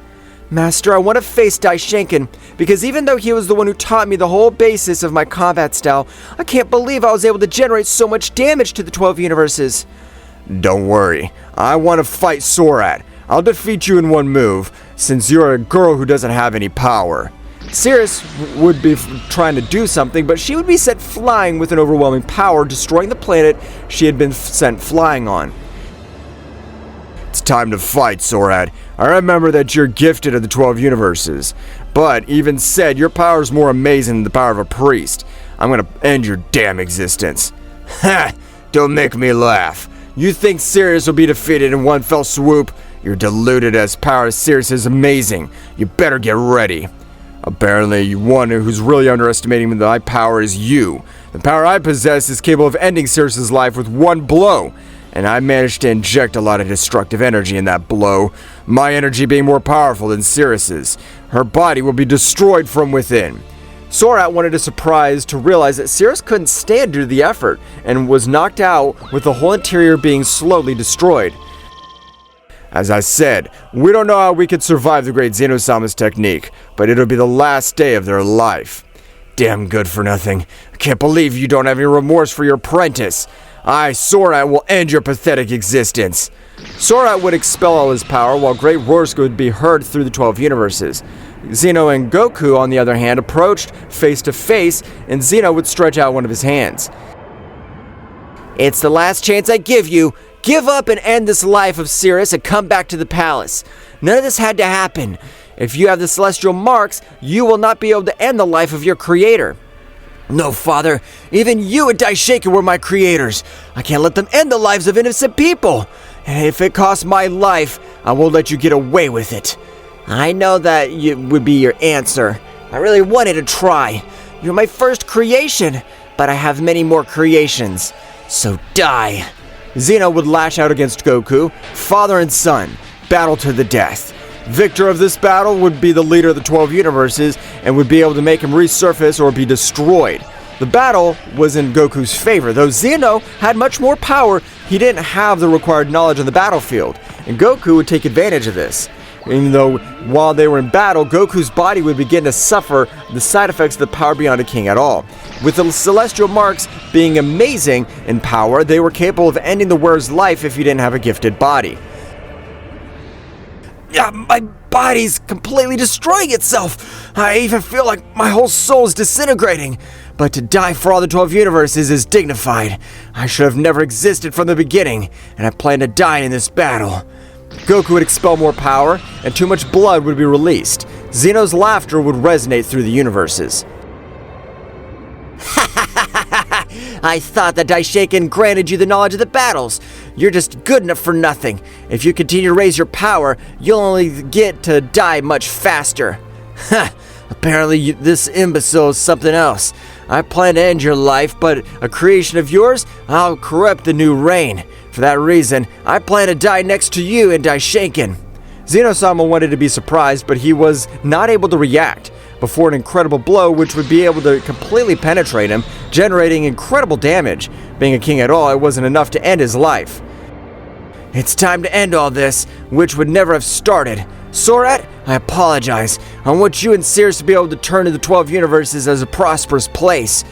Master, I want to face Daishankin, because even though he was the one who taught me the whole basis of my combat style, I can't believe I was able to generate so much damage to the 12 universes. Don't worry, I want to fight Sorat. I'll defeat you in one move, since you're a girl who doesn't have any power. Cirrus would be trying to do something, but she would be sent flying with an overwhelming power, destroying the planet she had been sent flying on. It's time to fight, Sorat. I remember that you're gifted of the 12 universes, but even said your power is more amazing than the power of a priest. I'm gonna end your damn existence. Ha! Don't make me laugh. You think Cirrus will be defeated in one fell swoop? You're deluded as power as Cirrus is amazing. You better get ready. Apparently, one who's really underestimating my power is you. The power I possess is capable of ending Cirrus's life with one blow, and I managed to inject a lot of destructive energy in that blow, my energy being more powerful than Cirrus's. Her body will be destroyed from within. Sorat wanted a surprise to realize that Cirrus couldn't stand due to the effort, and was knocked out with the whole interior being slowly destroyed. As I said, we don't know how we could survive the great Zeno-sama's technique, but it'll be the last day of their life. Damn good for nothing. I can't believe you don't have any remorse for your apprentice. I, Sorat, will end your pathetic existence. Sorat would expel all his power, while great roars would be heard through the 12 universes. Zeno and Goku, on the other hand, approached face to face, and Zeno would stretch out one of his hands. It's the last chance I give you. Give up and end this life of Cirrus and come back to the palace. None of this had to happen. If you have the celestial marks, you will not be able to end the life of your creator. No, Father. Even you and Daishankin were my creators. I can't let them end the lives of innocent people. And if it costs my life, I won't let you get away with it. I know that would be your answer. I really wanted to try. You're my first creation, but I have many more creations. So die. Zeno would lash out against Goku. Father and son, battle to the death. Victor of this battle would be the leader of the 12 universes and would be able to make him resurface or be destroyed. The battle was in Goku's favor. Though Zeno had much more power, he didn't have the required knowledge on the battlefield, and Goku would take advantage of this. Even though while they were in battle, Goku's body would begin to suffer the side effects of the power beyond a king at all. With the celestial marks being amazing in power, they were capable of ending the wearer's life if he didn't have a gifted body. My body's completely destroying itself. I even feel like my whole soul is disintegrating. But to die for all the 12 universes is dignified. I should have never existed from the beginning, and I plan to die in this battle. Goku would expel more power, and too much blood would be released. Zeno's laughter would resonate through the universes. I thought that Daishankin granted you the knowledge of the battles. You're just good enough for nothing. If you continue to raise your power, you'll only get to die much faster. Apparently this imbecile is something else. I plan to end your life, but a creation of yours, I'll corrupt the new reign. For that reason, I plan to die next to you and Daishankin. Zeno-sama wanted to be surprised, but he was not able to react before an incredible blow which would be able to completely penetrate him, generating incredible damage. Being a king at all, it wasn't enough to end his life. It's time to end all this, which would never have started. Sorat, I apologize. I want you and Cirrus to be able to turn to the 12 universes as a prosperous place.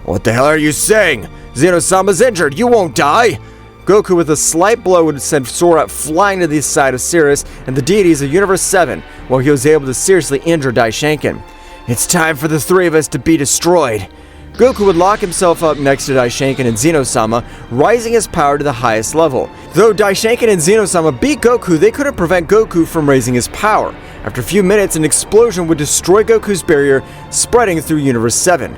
What the hell are you saying? Zeno-sama's injured. You won't die. Goku with a slight blow would send Sora flying to the side of Cirrus and the deities of Universe 7, while he was able to seriously injure Daishankin. It's time for the three of us to be destroyed. Goku would lock himself up next to Daishankin and Zeno-sama, rising his power to the highest level. Though Daishankin and Zeno-sama beat Goku, they couldn't prevent Goku from raising his power. After a few minutes, an explosion would destroy Goku's barrier, spreading through Universe 7.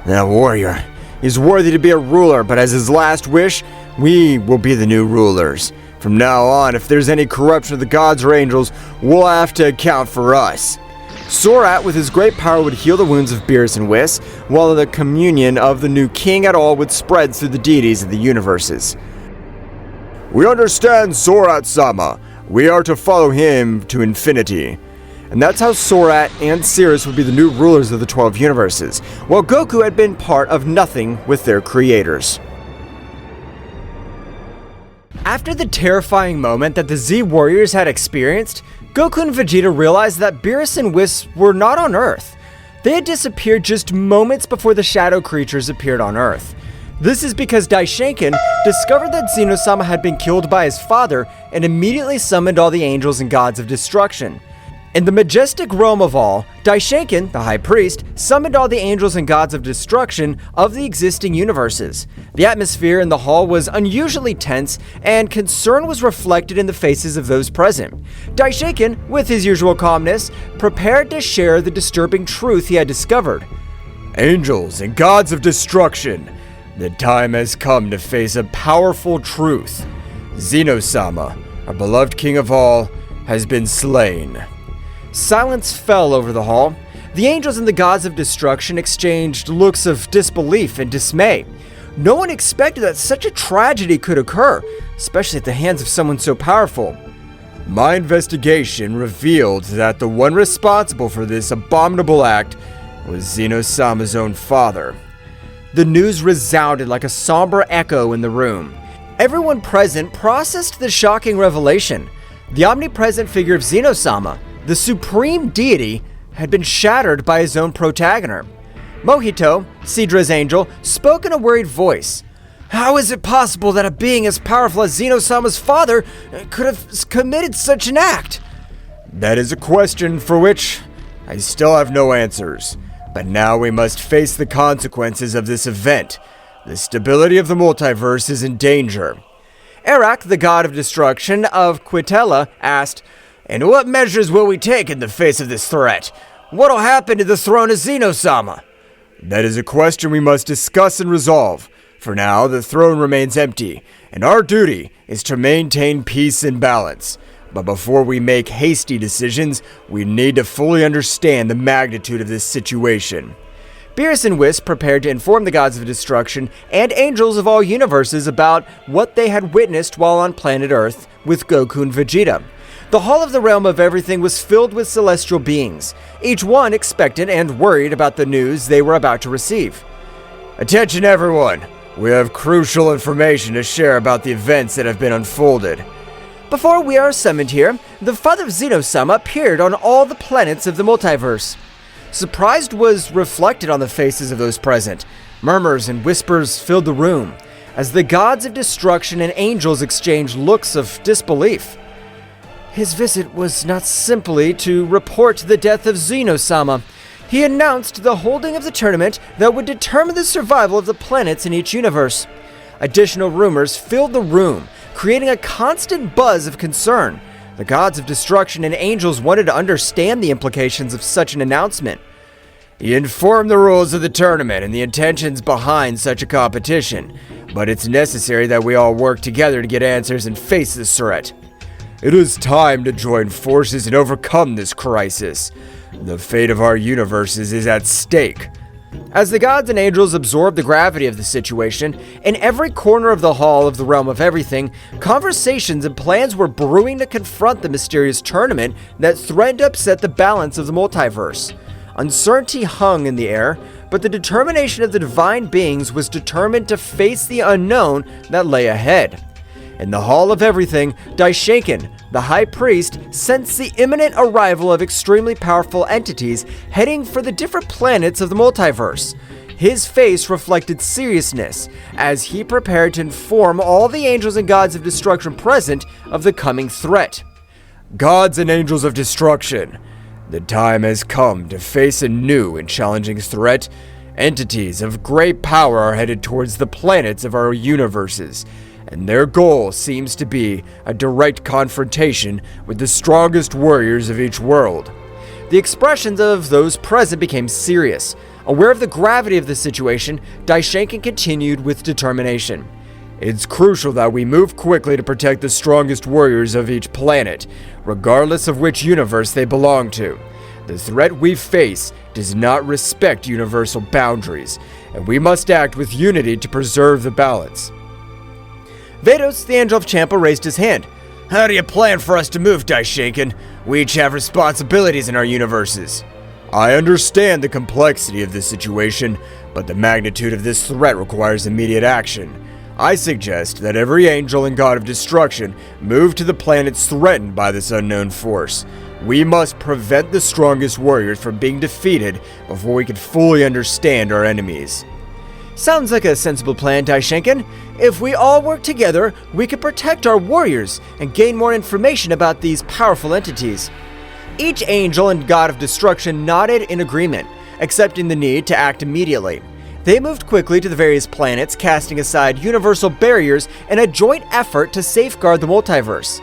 That warrior, he's worthy to be a ruler, but as his last wish, we will be the new rulers. From now on, if there's any corruption of the gods or angels, we'll have to account for us. Sora, with his great power, would heal the wounds of Beerus and Whis, while the communion of the new king at all would spread through the deities of the universes. We understand Sora-sama. We are to follow him to infinity. And that's how Sora and Cirrus would be the new rulers of the 12 universes, while Goku had been part of nothing with their creators. After the terrifying moment that the Z Warriors had experienced, Goku and Vegeta realized that Beerus and Whis were not on Earth. They had disappeared just moments before the shadow creatures appeared on Earth. This is because Daishankin discovered that Zeno-sama had been killed by his father and immediately summoned all the angels and gods of destruction. In the majestic realm of all, Daishankin, the High Priest, summoned all the angels and gods of destruction of the existing universes. The atmosphere in the hall was unusually tense, and concern was reflected in the faces of those present. Daishankin, with his usual calmness, prepared to share the disturbing truth he had discovered. Angels and gods of destruction, the time has come to face a powerful truth. Zeno-sama, our beloved king of all, has been slain. Silence fell over the hall. The angels and the gods of destruction exchanged looks of disbelief and dismay. No one expected that such a tragedy could occur, especially at the hands of someone so powerful. My investigation revealed that the one responsible for this abominable act was Zeno-sama's own father. The news resounded like a somber echo in the room. Everyone present processed the shocking revelation. The omnipresent figure of Zeno-sama, the supreme deity, had been shattered by his own protagonist. Mojito, Sidra's angel, spoke in a worried voice. How is it possible that a being as powerful as Zeno-sama's father could have committed such an act? That is a question for which I still have no answers. But now we must face the consequences of this event. The stability of the multiverse is in danger. Arak, the god of destruction of Quitella, asked, "And what measures will we take in the face of this threat? What'll happen to the throne of Zeno-sama?" That is a question we must discuss and resolve. For now, the throne remains empty, and our duty is to maintain peace and balance. But before we make hasty decisions, we need to fully understand the magnitude of this situation. Beerus and Whis prepared to inform the gods of destruction and angels of all universes about what they had witnessed while on planet Earth with Goku and Vegeta. The hall of the realm of everything was filled with celestial beings, each one expectant and worried about the news they were about to receive. Attention everyone! We have crucial information to share about the events that have been unfolded. Before we are summoned here, the father of Zeno-sama appeared on all the planets of the multiverse. Surprise was reflected on the faces of those present. Murmurs and whispers filled the room, as the gods of destruction and angels exchanged looks of disbelief. His visit was not simply to report the death of Zeno-sama. He announced the holding of the tournament that would determine the survival of the planets in each universe. Additional rumors filled the room, creating a constant buzz of concern. The gods of destruction and angels wanted to understand the implications of such an announcement. He informed the rules of the tournament and the intentions behind such a competition, but it's necessary that we all work together to get answers and face this threat. It is time to join forces and overcome this crisis. The fate of our universes is at stake. As the gods and angels absorbed the gravity of the situation, in every corner of the hall of the realm of everything, conversations and plans were brewing to confront the mysterious tournament that threatened to upset the balance of the multiverse. Uncertainty hung in the air, but the determination of the divine beings was determined to face the unknown that lay ahead. In the Hall of Everything, Daishankin, the High Priest, sensed the imminent arrival of extremely powerful entities heading for the different planets of the multiverse. His face reflected seriousness as he prepared to inform all the angels and gods of destruction present of the coming threat. Gods and angels of destruction, the time has come to face a new and challenging threat. Entities of great power are headed towards the planets of our universes, and their goal seems to be a direct confrontation with the strongest warriors of each world. The expressions of those present became serious. Aware of the gravity of the situation, Daishankin continued with determination. It's crucial that we move quickly to protect the strongest warriors of each planet, regardless of which universe they belong to. The threat we face does not respect universal boundaries, and we must act with unity to preserve the balance. Vados, the Angel of Champa, raised his hand. How do you plan for us to move, Daishankin? We each have responsibilities in our universes. I understand the complexity of this situation, but the magnitude of this threat requires immediate action. I suggest that every angel and god of destruction move to the planets threatened by this unknown force. We must prevent the strongest warriors from being defeated before we can fully understand our enemies. Sounds like a sensible plan, Daishankin. If we all work together, we can protect our warriors and gain more information about these powerful entities. Each angel and god of destruction nodded in agreement, accepting the need to act immediately. They moved quickly to the various planets, casting aside universal barriers in a joint effort to safeguard the multiverse.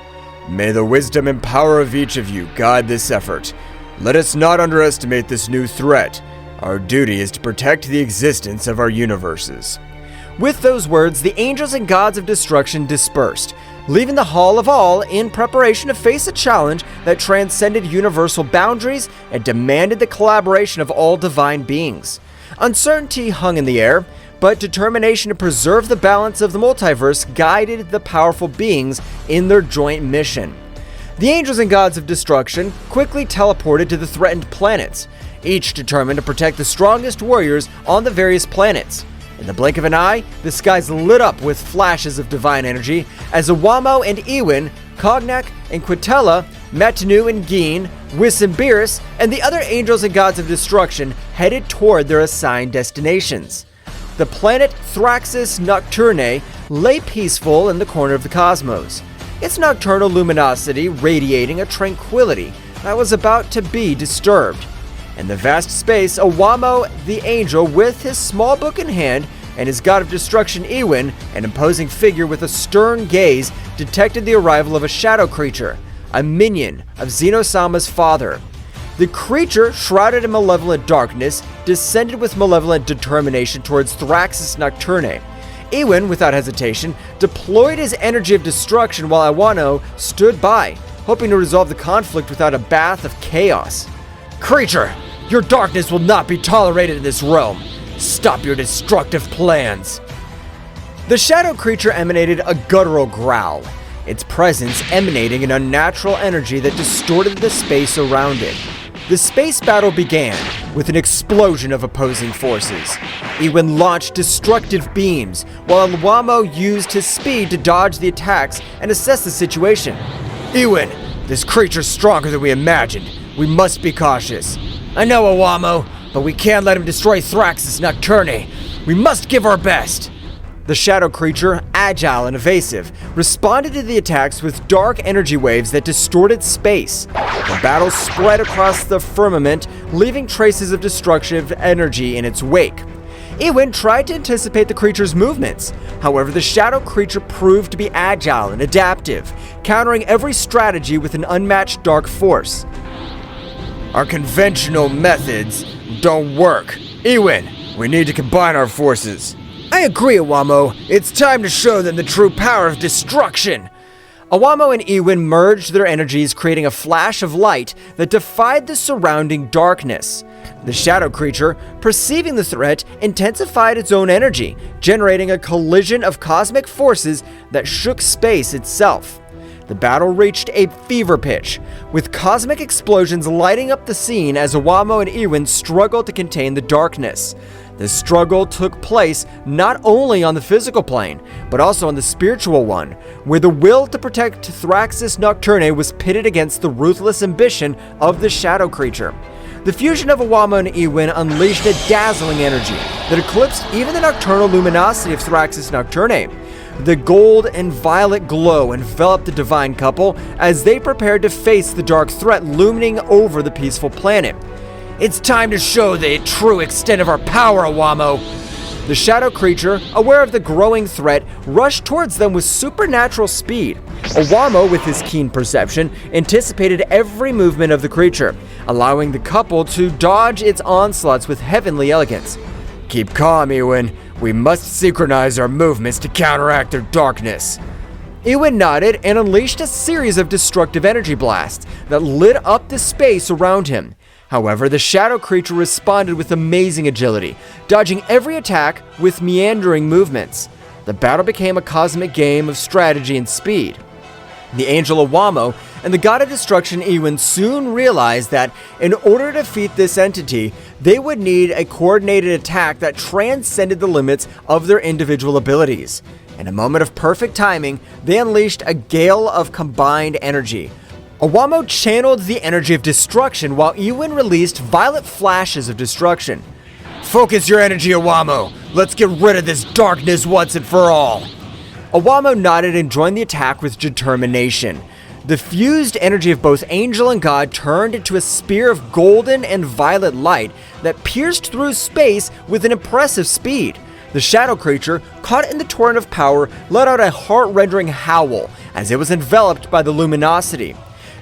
May the wisdom and power of each of you guide this effort. Let us not underestimate this new threat. Our duty is to protect the existence of our universes. With those words, the angels and gods of destruction dispersed, leaving the Hall of All in preparation to face a challenge that transcended universal boundaries and demanded the collaboration of all divine beings. Uncertainty hung in the air, but determination to preserve the balance of the multiverse guided the powerful beings in their joint mission. The angels and gods of destruction quickly teleported to the threatened planets, each determined to protect the strongest warriors on the various planets. In the blink of an eye, the skies lit up with flashes of divine energy as Awamo and Ewin, Cognac and Quitella, Matanu and Geen, Whis and Beerus, and the other angels and gods of destruction headed toward their assigned destinations. The planet Thraxis Nocturne lay peaceful in the corner of the cosmos, its nocturnal luminosity radiating a tranquility that was about to be disturbed. In the vast space, Awamo the angel, with his small book in hand, and his god of destruction Ewin, an imposing figure with a stern gaze, detected the arrival of a shadow creature, a minion of Zeno-sama's father. The creature, shrouded in malevolent darkness, descended with malevolent determination towards Thraxis Nocturne. Ewin, without hesitation, deployed his energy of destruction while Awano stood by, hoping to resolve the conflict without a bath of chaos. Creature, your darkness will not be tolerated in this realm. Stop your destructive plans. The shadow creature emanated a guttural growl, its presence emanating an unnatural energy that distorted the space around it. The space battle began with an explosion of opposing forces. Ewin launched destructive beams, while Awamo used his speed to dodge the attacks and assess the situation. Ewin, this creature's stronger than we imagined. We must be cautious. I know, Awamo, but we can't let him destroy Thraxis Nocturne. We must give our best. The shadow creature, agile and evasive, responded to the attacks with dark energy waves that distorted space. The battle spread across the firmament, leaving traces of destructive energy in its wake. Ewin tried to anticipate the creature's movements. However, the shadow creature proved to be agile and adaptive, countering every strategy with an unmatched dark force. Our conventional methods don't work. Ewin, we need to combine our forces. I agree, Awamo. It's time to show them the true power of destruction. Awamo and Ewin merged their energies, creating a flash of light that defied the surrounding darkness. The shadow creature, perceiving the threat, intensified its own energy, generating a collision of cosmic forces that shook space itself. The battle reached a fever pitch, with cosmic explosions lighting up the scene as Awamo and Ewin struggled to contain the darkness. The struggle took place not only on the physical plane, but also on the spiritual one, where the will to protect Thraxis Nocturne was pitted against the ruthless ambition of the shadow creature. The fusion of Awamo and Ewin unleashed a dazzling energy, that eclipsed even the nocturnal luminosity of Thraxis Nocturne. The gold and violet glow enveloped the divine couple as they prepared to face the dark threat looming over the peaceful planet. It's time to show the true extent of our power, Owamo. The shadow creature, aware of the growing threat, rushed towards them with supernatural speed. Owamo, with his keen perception, anticipated every movement of the creature, allowing the couple to dodge its onslaughts with heavenly elegance. Keep calm, Ewan. We must synchronize our movements to counteract their darkness. Ewan nodded and unleashed a series of destructive energy blasts that lit up the space around him. However, the shadow creature responded with amazing agility, dodging every attack with meandering movements. The battle became a cosmic game of strategy and speed. The angel Owamo and the god of destruction Ewan soon realized that in order to defeat this entity, they would need a coordinated attack that transcended the limits of their individual abilities. In a moment of perfect timing, they unleashed a gale of combined energy. Owamo channeled the energy of destruction while Ewan released violet flashes of destruction. Focus your energy, Owamo. Let's get rid of this darkness once and for all. Owamo nodded and joined the attack with determination. The fused energy of both angel and god turned into a spear of golden and violet light that pierced through space with an impressive speed. The shadow creature, caught in the torrent of power, let out a heart-rending howl as it was enveloped by the luminosity.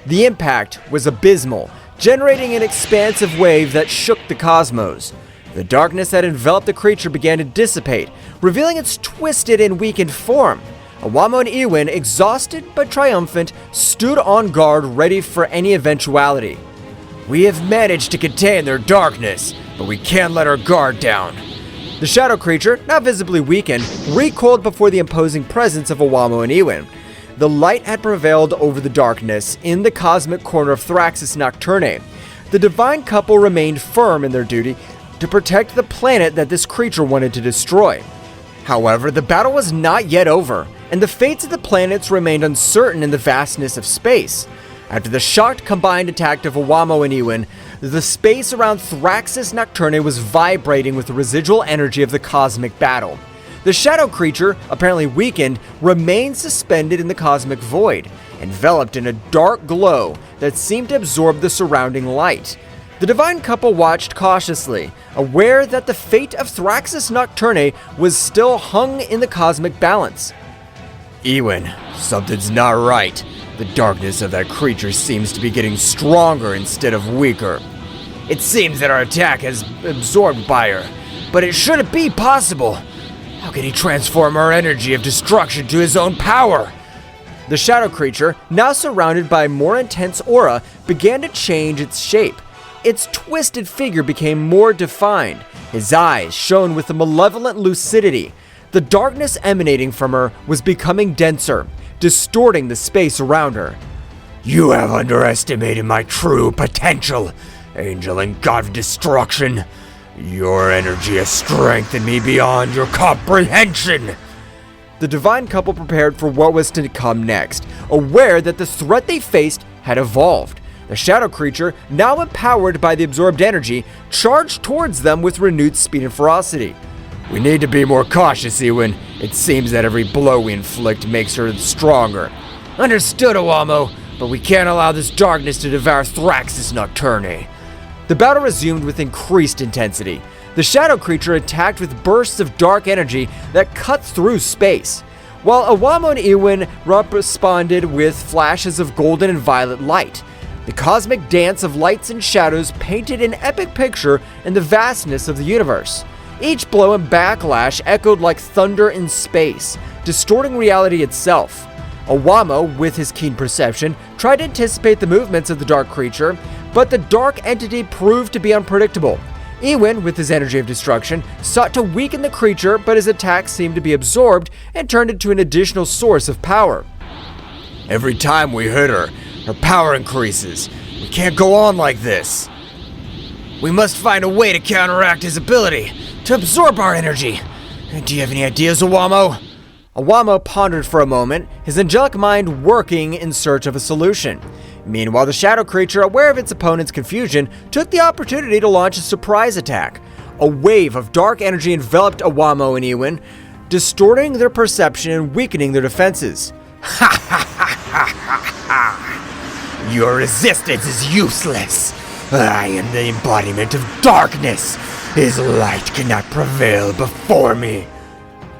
The impact was abysmal, generating an expansive wave that shook the cosmos. The darkness that enveloped the creature began to dissipate, revealing its twisted and weakened form. Owamo and Ewan, exhausted but triumphant, stood on guard ready for any eventuality. We have managed to contain their darkness, but we can't let our guard down. The shadow creature, now visibly weakened, recoiled before the imposing presence of Owamo and Ewan. The light had prevailed over the darkness in the cosmic corner of Thraxis Nocturne. The divine couple remained firm in their duty to protect the planet that this creature wanted to destroy. However, the battle was not yet over, and the fates of the planets remained uncertain in the vastness of space. After the shocked combined attack of Owamo and Ewan, the space around Thraxis Nocturne was vibrating with the residual energy of the cosmic battle. The shadow creature, apparently weakened, remained suspended in the cosmic void, enveloped in a dark glow that seemed to absorb the surrounding light. The divine couple watched cautiously, aware that the fate of Thraxis Nocturne was still hung in the cosmic balance. Ewan, something's not right. The darkness of that creature seems to be getting stronger instead of weaker. It seems that our attack has absorbed by her, but it shouldn't be possible. How can he transform our energy of destruction to his own power? The shadow creature, now surrounded by a more intense aura, began to change its shape. Its twisted figure became more defined. His eyes shone with a malevolent lucidity. The darkness emanating from her was becoming denser, distorting the space around her. You have underestimated my true potential, angel and god of destruction. Your energy has strengthened me beyond your comprehension. The divine couple prepared for what was to come next, aware that the threat they faced had evolved. The shadow creature, now empowered by the absorbed energy, charged towards them with renewed speed and ferocity. We need to be more cautious, Ewan. It seems that every blow we inflict makes her stronger. Understood, Owamo, but we can't allow this darkness to devour Thraxis Nocturne. The battle resumed with increased intensity. The shadow creature attacked with bursts of dark energy that cut through space, while Owamo and Ewan responded with flashes of golden and violet light. The cosmic dance of lights and shadows painted an epic picture in the vastness of the universe. Each blow and backlash echoed like thunder in space, distorting reality itself. Owamo, with his keen perception, tried to anticipate the movements of the dark creature, but the dark entity proved to be unpredictable. Ewan, with his energy of destruction, sought to weaken the creature, but his attacks seemed to be absorbed and turned into an additional source of power. Every time we hit her, her power increases. We can't go on like this. We must find a way to counteract his ability to absorb our energy. Do you have any ideas, Owamo? Owamo pondered for a moment, his angelic mind working in search of a solution. Meanwhile, the shadow creature, aware of its opponent's confusion, took the opportunity to launch a surprise attack. A wave of dark energy enveloped Awamo and Ewin, distorting their perception and weakening their defenses. Your resistance is useless. I am the embodiment of darkness. His light cannot prevail before me.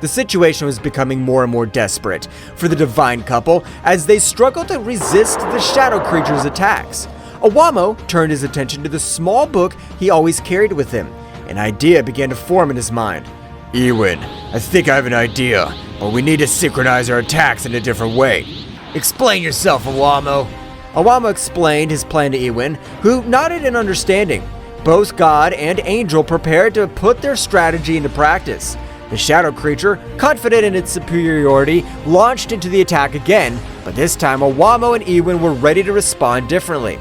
The situation was becoming more and more desperate for the divine couple as they struggled to resist the shadow creature's attacks. Awamo turned his attention to the small book he always carried with him. An idea began to form in his mind. Ewin, I think I have an idea, but we need to synchronize our attacks in a different way. Explain yourself, Awamo. Awamo explained his plan to Ewin, who nodded in understanding. Both God and Angel prepared to put their strategy into practice. The shadow creature, confident in its superiority, launched into the attack again, but this time Awamo and Ewin were ready to respond differently.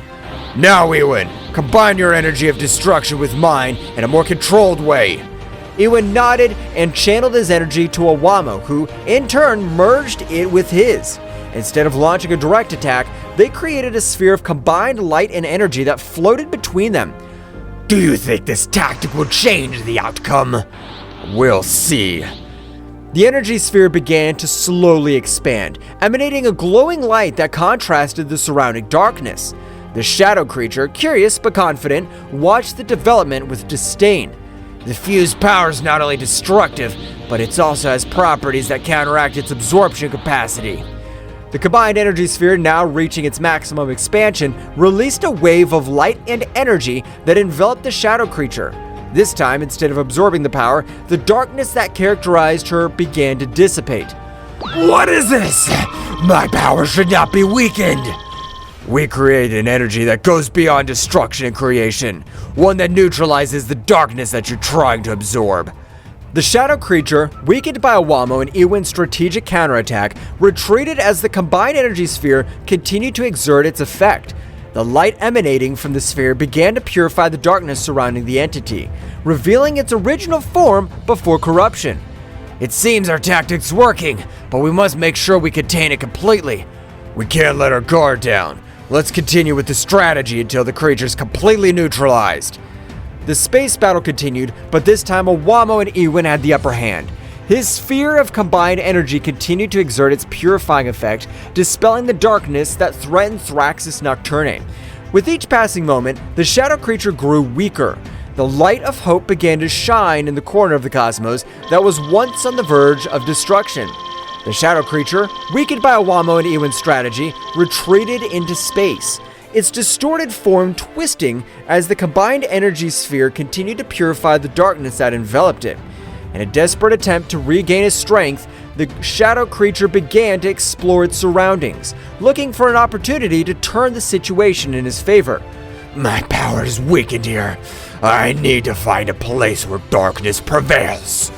Now, Ewin, combine your energy of destruction with mine in a more controlled way. Ewin nodded and channeled his energy to Awamo, who, in turn, merged it with his. Instead of launching a direct attack, they created a sphere of combined light and energy that floated between them. Do you think this tactic will change the outcome? We'll see. The energy sphere began to slowly expand, emanating a glowing light that contrasted the surrounding darkness. The shadow creature, curious but confident, watched the development with disdain. The fused power is not only destructive, but it also has properties that counteract its absorption capacity. The combined energy sphere, now reaching its maximum expansion, released a wave of light and energy that enveloped the shadow creature. This time, instead of absorbing the power, the darkness that characterized her began to dissipate. What is this? My power should not be weakened. We created an energy that goes beyond destruction and creation, one that neutralizes the darkness that you're trying to absorb. The shadow creature, weakened by Awamo and Ewin's strategic counterattack, retreated as the combined energy sphere continued to exert its effect. The light emanating from the sphere began to purify the darkness surrounding the entity, revealing its original form before corruption. It seems our tactic's working, but we must make sure we contain it completely. We can't let our guard down. Let's continue with the strategy until the creature's completely neutralized. The space battle continued, but this time Awamo and Ewin had the upper hand. His sphere of combined energy continued to exert its purifying effect, dispelling the darkness that threatened Thraxis Nocturne. With each passing moment, the shadow creature grew weaker. The light of hope began to shine in the corner of the cosmos that was once on the verge of destruction. The shadow creature, weakened by Awamo and Ewin's strategy, retreated into space, its distorted form twisting as the combined energy sphere continued to purify the darkness that enveloped it. In a desperate attempt to regain his strength, the shadow creature began to explore its surroundings, looking for an opportunity to turn the situation in his favor. My power is weakened here. I need to find a place where darkness prevails.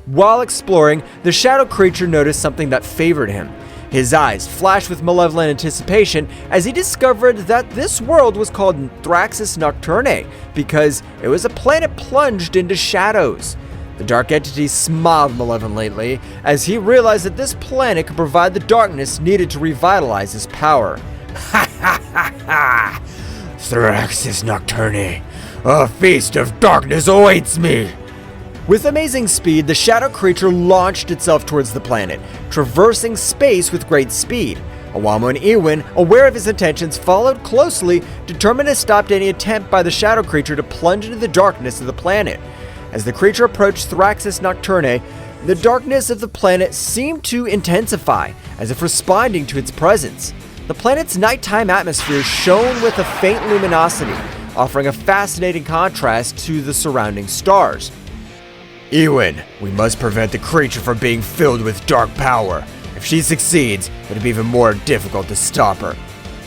While exploring, the shadow creature noticed something that favored him. His eyes flashed with malevolent anticipation as he discovered that this world was called Thraxis Nocturne because it was a planet plunged into shadows. The dark entity smiled malevolently as he realized that this planet could provide the darkness needed to revitalize his power. Ha ha ha ha! Thraxis Nocturne, a feast of darkness awaits me! With amazing speed, the shadow creature launched itself towards the planet, traversing space with great speed. Awamo and Ewin, aware of his intentions, followed closely, determined to stop any attempt by the shadow creature to plunge into the darkness of the planet. As the creature approached Thraxis Nocturne, the darkness of the planet seemed to intensify, as if responding to its presence. The planet's nighttime atmosphere shone with a faint luminosity, offering a fascinating contrast to the surrounding stars. Ewin, we must prevent the creature from being filled with dark power. If she succeeds, it'll be even more difficult to stop her.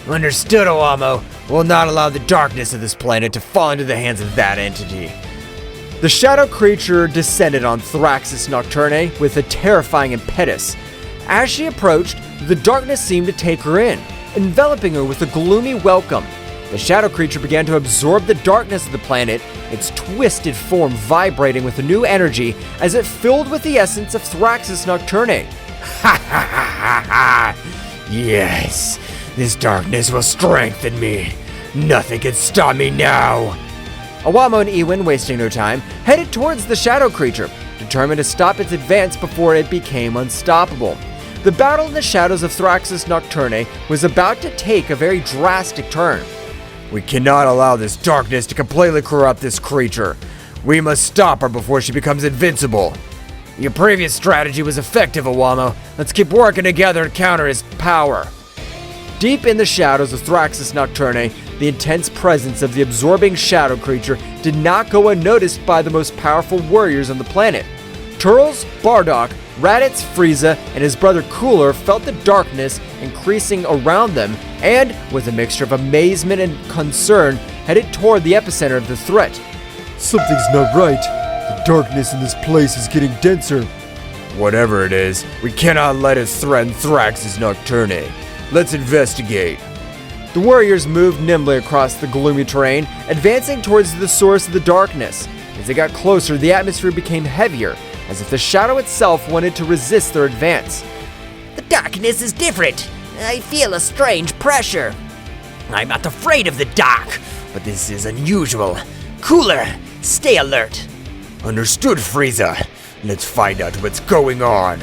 Understood, Awamo. We'll not allow the darkness of this planet to fall into the hands of that entity. The shadow creature descended on Thraxis Nocturne with a terrifying impetus. As she approached, the darkness seemed to take her in, enveloping her with a gloomy welcome. The shadow creature began to absorb the darkness of the planet, its twisted form vibrating with a new energy as it filled with the essence of Thraxis Nocturne. Ha ha ha ha ha! Yes, this darkness will strengthen me. Nothing can stop me now. Awamo and Ewin, wasting no time, headed towards the shadow creature, determined to stop its advance before it became unstoppable. The battle in the shadows of Thraxis Nocturne was about to take a very drastic turn. We cannot allow this darkness to completely corrupt this creature. We must stop her before she becomes invincible. Your previous strategy was effective, Awamo. Let's keep working together to counter his power. Deep in the shadows of Thraxis Nocturne, the intense presence of the absorbing shadow creature did not go unnoticed by the most powerful warriors on the planet. Turles, Bardock, Raditz, Frieza, and his brother Cooler felt the darkness increasing around them and, with a mixture of amazement and concern, headed toward the epicenter of the threat. Something's not right. The darkness in this place is getting denser. Whatever it is, we cannot let it threaten Thraxis Nocturne. Let's investigate. The warriors moved nimbly across the gloomy terrain, advancing towards the source of the darkness. As they got closer, the atmosphere became heavier, as if the shadow itself wanted to resist their advance. The darkness is different. I feel a strange pressure. I'm not afraid of the dark, but this is unusual. Cooler, stay alert. Understood, Frieza. Let's find out what's going on.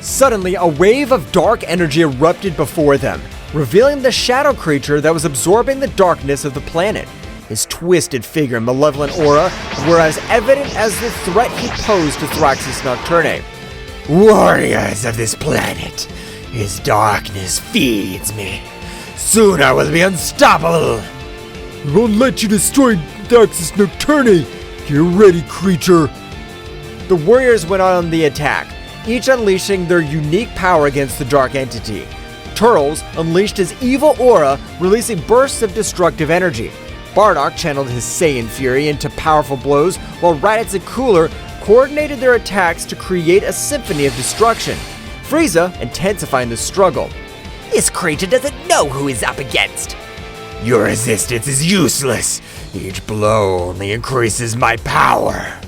Suddenly, a wave of dark energy erupted before them, revealing the shadow creature that was absorbing the darkness of the planet. His twisted figure and malevolent aura were as evident as the threat he posed to Thraxis Nocturne. Warriors of this planet, his darkness feeds me. Soon I will be unstoppable. We won't let you destroy Thraxis Nocturne. Get ready, creature. The warriors went on the attack, each unleashing their unique power against the dark entity. Turles unleashed his evil aura, releasing bursts of destructive energy. Bardock channeled his Saiyan fury into powerful blows, while Raditz and Cooler coordinated their attacks to create a symphony of destruction. Frieza intensifying the struggle. This creature doesn't know who he's up against. Your resistance is useless. Each blow only increases my power.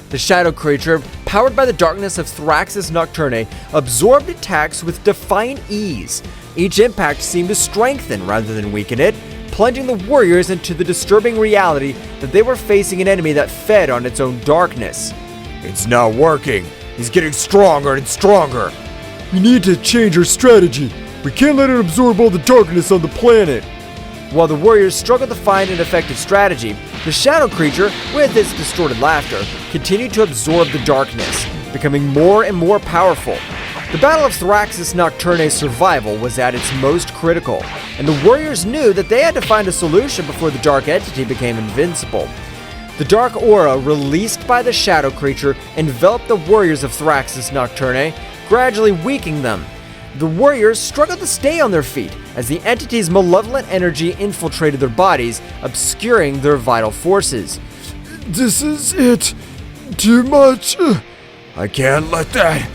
The shadow creature, powered by the darkness of Thraxis Nocturne, absorbed attacks with defiant ease. Each impact seemed to strengthen rather than weaken it, plunging the warriors into the disturbing reality that they were facing an enemy that fed on its own darkness. It's not working. He's getting stronger and stronger. We need to change our strategy. We can't let it absorb all the darkness on the planet. While the warriors struggled to find an effective strategy, the shadow creature, with its distorted laughter, continued to absorb the darkness, becoming more and more powerful. The Battle of Thraxis Nocturne's survival was at its most critical, and the warriors knew that they had to find a solution before the dark entity became invincible. The dark aura released by the shadow creature enveloped the warriors of Thraxis Nocturne, gradually weakening them. The warriors struggled to stay on their feet as the entity's malevolent energy infiltrated their bodies, obscuring their vital forces. This is it. Too much. I can't let that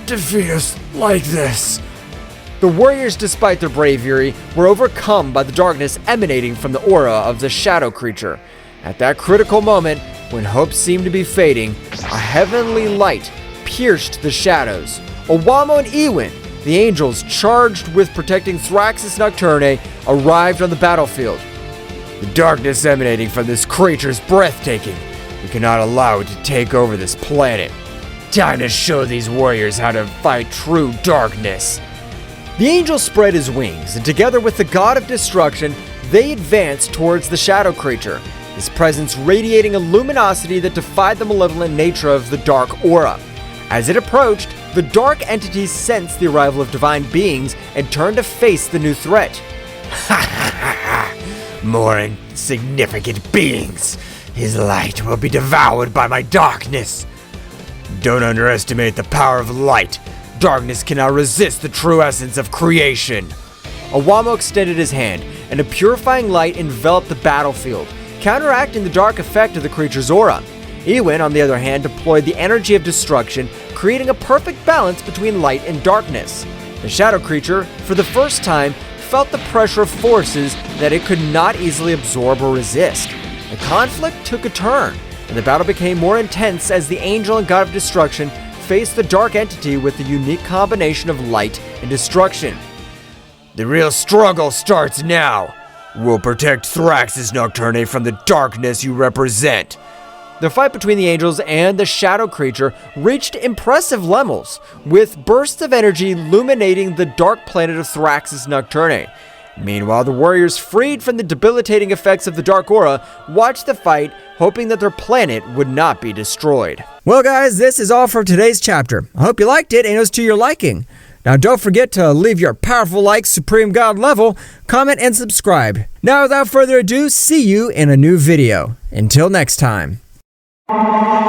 defeat us like this. The warriors, despite their bravery, were overcome by the darkness emanating from the aura of the shadow creature. At that critical moment, when hope seemed to be fading, a heavenly light pierced the shadows. Awamo and Ewin, the angels charged with protecting Thraxis Nocturne, arrived on the battlefield. The darkness emanating from this creature is breathtaking. We cannot allow it to take over this planet. Time to show these warriors how to fight true darkness. The angel spread his wings, and together with the god of destruction, they advanced towards the shadow creature, his presence radiating a luminosity that defied the malevolent nature of the dark aura. As it approached, the dark entities sensed the arrival of divine beings and turned to face the new threat. More insignificant beings. His light will be devoured by my darkness. Don't underestimate the power of light. Darkness cannot resist the true essence of creation. Awamo extended his hand, and a purifying light enveloped the battlefield, counteracting the dark effect of the creature's aura. Ewin, on the other hand, deployed the energy of destruction, creating a perfect balance between light and darkness. The shadow creature, for the first time, felt the pressure of forces that it could not easily absorb or resist. The conflict took a turn, and the battle became more intense as the angel and god of destruction faced the dark entity with the unique combination of light and destruction. The real struggle starts now. will protect Thraxis Nocturne from the darkness you represent. The fight between the angels and the shadow creature reached impressive levels, with bursts of energy illuminating the dark planet of Thraxis Nocturne. Meanwhile, the warriors, freed from the debilitating effects of the dark aura, watched the fight, hoping that their planet would not be destroyed. Well guys, this is all for today's chapter. I hope you liked it and it was to your liking. Now don't forget to leave your powerful like Supreme God level, comment and subscribe. Now without further ado, see you in a new video. Until next time. Psycho.